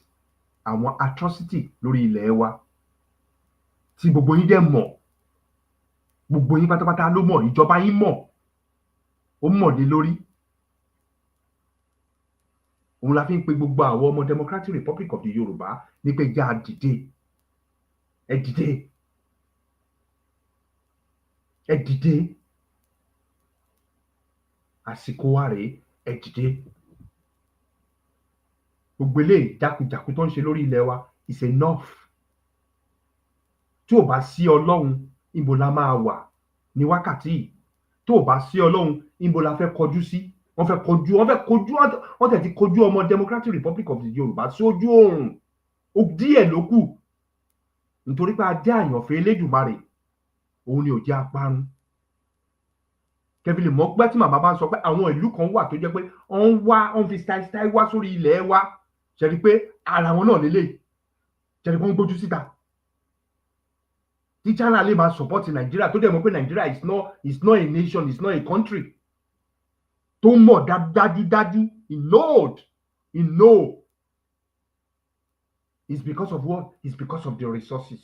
àwọn atrocity lórí ilẹ̀ wa tí gbogbo yín dẹ̀ mọ̀, gbogbo yín pátápátá ló mọ̀, ìjọba yín mọ̀, ó mọ̀ lé lórí. Òun la fi ń pe gbogbo àwọn ọmọ Democratic Republic of the Yorùbá ní pé já dìde, ẹ dìde, ẹ dìde, àsìkò wa rèé, ẹ dìde. Gbogbo eléyìí jákujàku tó ń ṣe lórí ilẹ̀ wa is enough. Tí ò bá sí Ọlọ́run, ibo la máa wà ní wákàtí yìí? Tí ò bá sí Ọlọ́run, ibo la fẹ́ kọjú sí? Wọ́n tẹ̀ ti kojú ọmọ Democratic Republic of the Yorùbá sí ojú oòrùn. Ó díẹ̀ ló kù. Nítorí pé a jẹ́ àyànfẹ́ Elédùmarè, òun ni ò jẹ́ aparun. Kẹ́bí lè mọ̀ pé tí màmá bá ń sọ pé àwọn ìlú kan wà tó jẹ́ pé wọ́n fi style wá sórí ilẹ̀ wa. Ṣé rí pé ara wọn náà lélẹ̀? Ṣé rí pé wọ́n gbójú síta? Tí China lè máa support Nigeria tó dẹ̀ mọ̀ pé Nigeria is not a nation, is not a country. Tó mọ̀ dájúdájú, he know. It's because of what? It's because of the resources.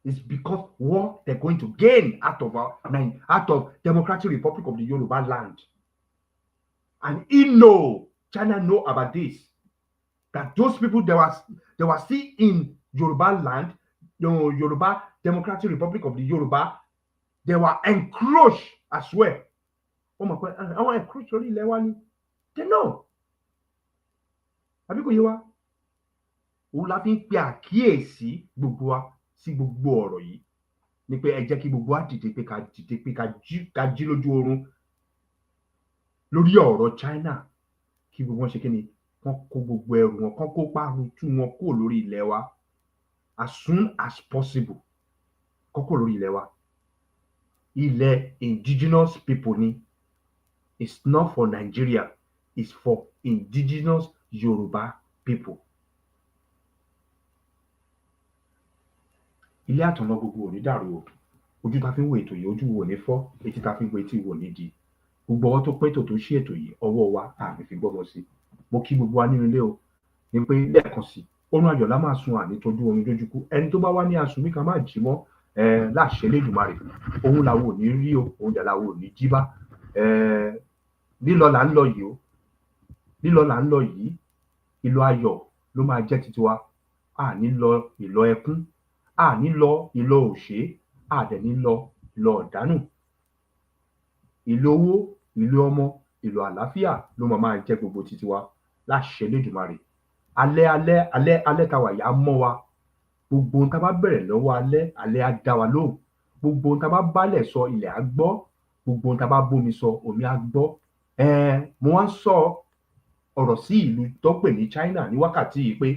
It's because what they're going to gain out of Democratic Republic of the Yoruba land. And China know about this. That those people they were still in Yoruba land, Yoruba Democratic Republic of the Yoruba, they were encroached as well. Oh my God, I want to encroach only Lewani. They know. Àbí kò yé wa? Òun la fi ń pe àkíyèsí gbogbo wa sí gbogbo ọ̀rọ̀ yìí. Ní pé ẹ jẹ́ kí gbogbo wa dìde pé ká jí lójú oorun lórí ọ̀rọ̀ China. Kí gbogbo wọn ṣe kí ni? Kán kó gbogbo ẹrù wọn, kán kó pàrọ̀tù wọn kúrò lórí ilẹ̀ wa as soon as possible. Kán kúrò lórí ilẹ̀ wa. Ilẹ̀ indigenous people ni. It's not for Nigeria. It's for indigenous Yoruba people. ilé àtọ̀nà gbogbo ò ní dàrú o. Ojú ta fi ń wo ètò yìí, ojú wo ò ní fọ́, etí ta fi ń wo etí wo ò ní di. Gbogbo ọwọ́ tó pé tòótọ́ sí ètò yìí, ọwọ́ wa àmì fi gbọ́mọ sí. Mo kí gbogbo wa nínú ilé o, ní pé lẹ́ẹ̀kan sí, oorun ayọ̀ la máa sun àní tójú oorun dójúkú. Ẹni tó bá wá ní asùn bí ká má jí mọ́, láṣẹ Elédùmarè, òun làwọn ò ní rí o, òun dẹ̀ làwọn ò ní jí bá. Lílọ là ń lọ yìí o, lílọ là ń lọ yìí, ìlọ ayọ̀ ló máa jẹ́ titi wa. A ní lọ ìlọ ẹkún, a ní lọ ìlọ òṣè, a dẹ̀ ní lọ ìlọ ọ̀dánù. Ìlọ owó, ìlọ ọmọ, ìlọ àlàáfíà ló máa jẹ́ gbogbo titi wa láṣẹ Elédùmarè. Alẹ́ ta wà yìí á mọ́ wa. Gbogbo ohun tá a bá bẹ̀rẹ̀ lọ́wọ́ alẹ́ á dá wa lóhùn. Gbogbo ohun tá a bá bálẹ̀ sọ ilẹ̀ á gbọ́. Gbogbo ohun tá a bá bómi sọ omi á gbọ́. Mo wá ń sọ ọ̀rọ̀ sí ìlú tó pè ní China ní wákàtí yìí pé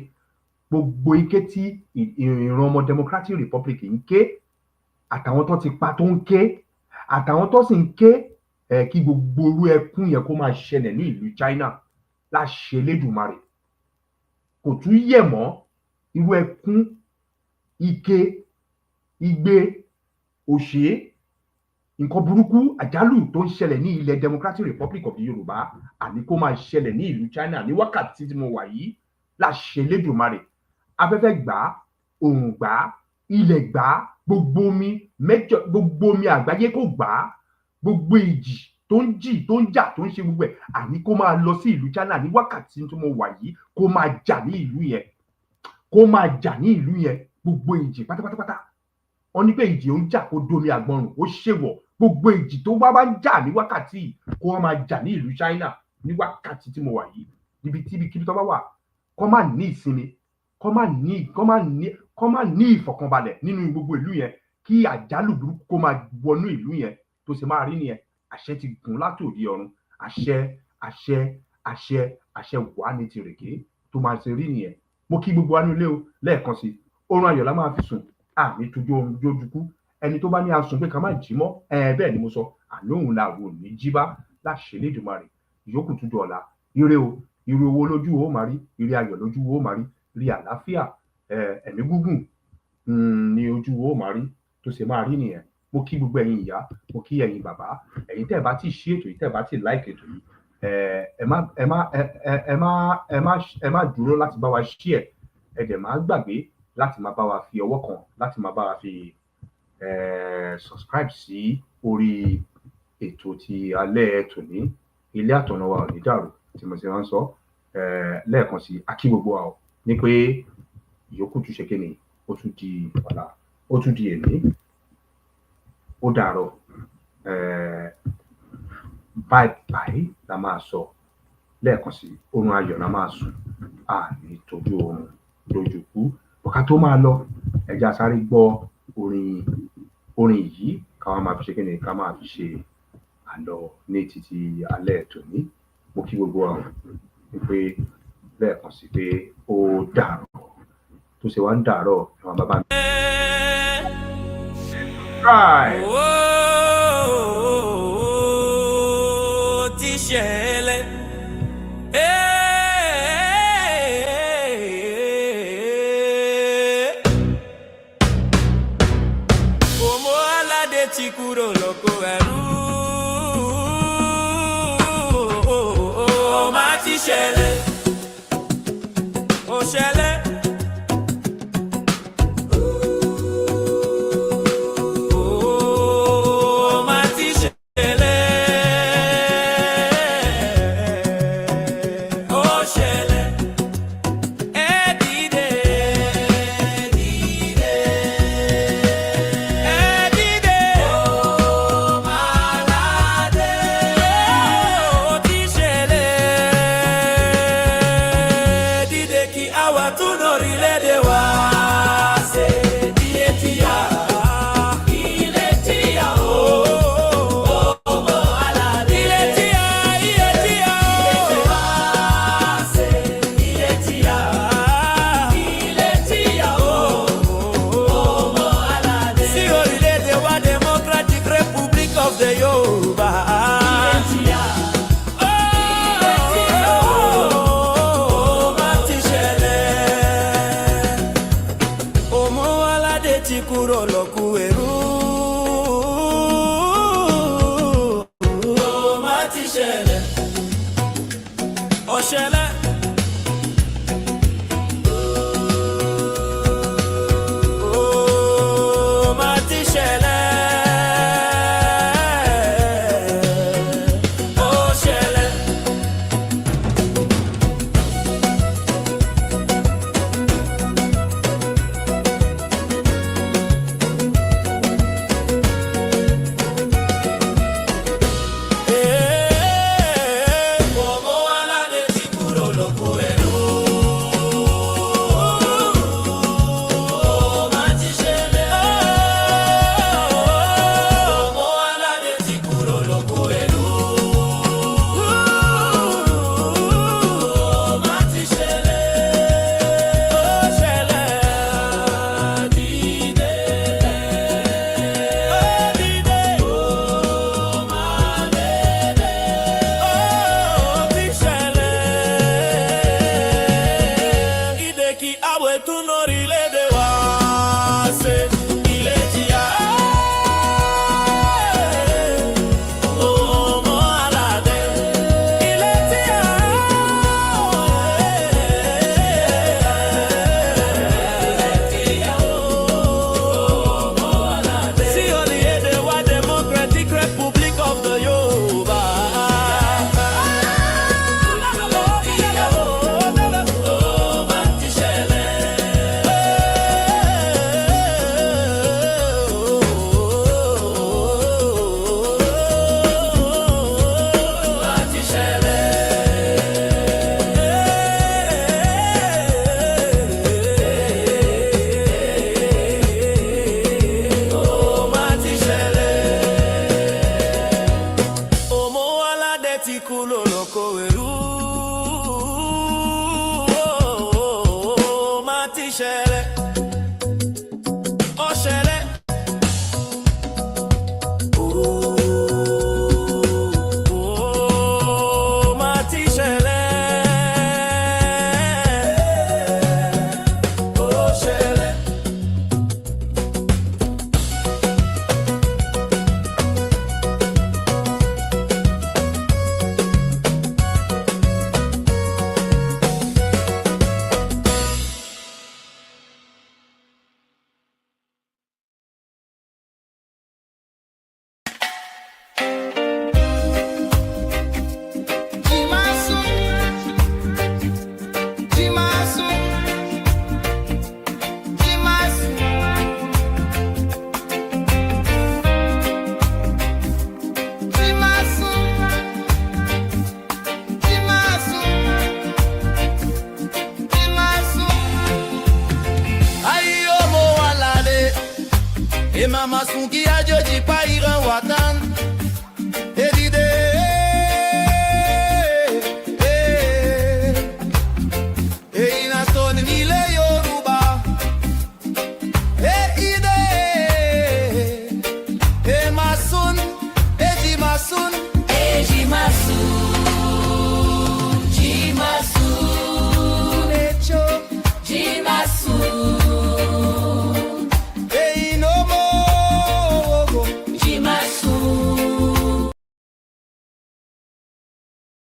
gbogbo ike tí ìran ọmọ Democratic Republic ń ké, àtàwọn tó ti pa tó ń ké, àtàwọn tó sì ń ké, kí gbogbo irú ẹkún yẹn kó máa ṣẹlẹ̀ ní ìlú China láṣẹ Elédùmarè. Kò tún yẹ̀ mọ́ irú ẹkún, ike, igbe, òṣè, nǹkan burúkú, àjálù tó ń ṣẹlẹ̀ ní ilẹ̀ Democratic Republic of the Yorùbá àní kó máa ṣẹlẹ̀ ní ìlú China ní wákàtí tí mo wà yìí láṣẹ Elédùmarè. Afẹ́fẹ́ gbà á, òòrùn gbà á, ilẹ̀ gbà á, gbogbo omi àgbáyé kò gbà á, gbogbo ìjì tó ń jì tó ń jà tó ń ṣe gbogbo ẹ̀ àní kó máa lọ sí ìlú China ní wákàtí tí mo wà yìí, kó máa jà ní ìlú yẹn, kó máa jà ní ìlú yẹn, gbogbo ìjì pátápátá. Wọ́n ní pé ìjì ó ń jà kó domi àgbọrùn, ó ṣèwọ̀. Gbogbo ìjì tó bá ń jà ní wákàtí yìí kó wọ́n máa jà ní ìlú China ní wákàtí tí mo wà yìí. Níbikíbi tó bá wà, kó má ní ìsinmi, kó má ní ìfọ̀kànbalẹ̀ nínú gbogbo ìlú yẹn, kí àjálù burúkú kó máa wọnú ìlú yẹn. Tó ṣe máa rí nìyẹn. Àṣẹ ti gùn látòdì ọ̀run. Àṣẹ wà ní tìrèké tó máa ṣe rí nìyẹn. Mo kí gbogbo wa nínú ilé o lẹ́ẹ̀kan sí. Oorun ayọ̀ la máa fi sùn, àní tójú oorun dójúkú. Ẹni tó bá ní asùn pé ká má jí mọ́, bẹ́ẹ̀ ni mo sọ, àní òun làwọn ò ní jí bá láṣẹ Elédùmarè. Ìyókù tún dọ̀la. Ire o, ire owó lójú wo máa rí, ire ayọ̀ lójú wo máa rí, ire àlàáfíà, ẹ̀mí gúngùn ní ojú wo máa rí. Tó ṣe máa rí nìyẹn. Mo kí gbogbo ẹ̀yin ìyá, mo kí ẹ̀yin bàbá, ẹ̀yin tẹ́ ẹ bá ti ṣí ètò yìí, tẹ́ ẹ bá ti like ètò yìí, ẹ má dúró láti bá wa share. Ẹ dẹ̀ má gbàgbé láti máa bá wa fi ọwọ́ kan, láti máa bá wa fi subscribe sí orí ètò ti alẹ́ tòní. Ilé àtọ̀nà wa ò ní dàrú, tí mo ṣe máa ń sọ lẹ́ẹ̀kan sí. A kí gbogbo wa o ní pé ìyókù tún ṣe kíni, ó tún di ọ̀la, ó tún di èní, ó dàárọ̀. Bye bye la máa sọ lẹ́ẹ̀kan sí. Oorun ayọ̀ la máa sùn, àní tójú oorun dójúkú. Ọ̀ká tó máa lọ, ẹ jẹ́ á sáré gbọ́ orin yìí ká wá máa fi ṣe kíni, ká máa fi ṣe àlọ́ ní títí alẹ́ tòní. Mo kí gbogbo wa ní pé lẹ́ẹ̀kan sí pé ó dàárọ̀. Tó ṣe wá ń dàárọ̀, àwọn bàbá mi. Ti ṣẹlẹ̀. Ọmọ aládé ti kúrò lóko ẹrú. Ó máa ti ṣẹlẹ̀. Ó ṣẹlẹ̀. Ti kúrò ṣẹlẹ̀. Ó máa ti ṣẹlẹ̀. Ó ṣẹlẹ̀. Ọmọ aládé ti kúrò lóko ẹrú. Ó máa ti ṣẹlẹ̀. Ọmọ aládé ti kúrò lóko ẹrú. Ó máa ti ṣẹlẹ̀. Ó ṣẹlẹ̀. Dìde. Ó dìde. Ó máa dìde. Ó ti ṣẹlẹ̀. Ide kí àwẹ̀ tún lórílẹ̀-èdè wa ṣe ilé jìyà. Ọmọ aládé ilé jìyà. Sí orílẹ̀-èdè wa Democratic Republic of the Yoruba. Ó máa ti ṣẹlẹ̀. Ó máa ti ṣẹlẹ̀. Ó máa ti ṣẹlẹ̀. Ọmọ aládé ti kú lóko ẹrú. Ó máa ti ṣẹlẹ̀. Ó ṣẹlẹ̀. Ó máa ti ṣẹlẹ̀. Ó ṣẹlẹ̀. Ayi ọmọ aládé, mama sun kí àjòjì pa ìran wà tán. Èdìdè, èyí náà sọ nílé Yorùbá. Èdìdè, máa sun, èjì máa sun.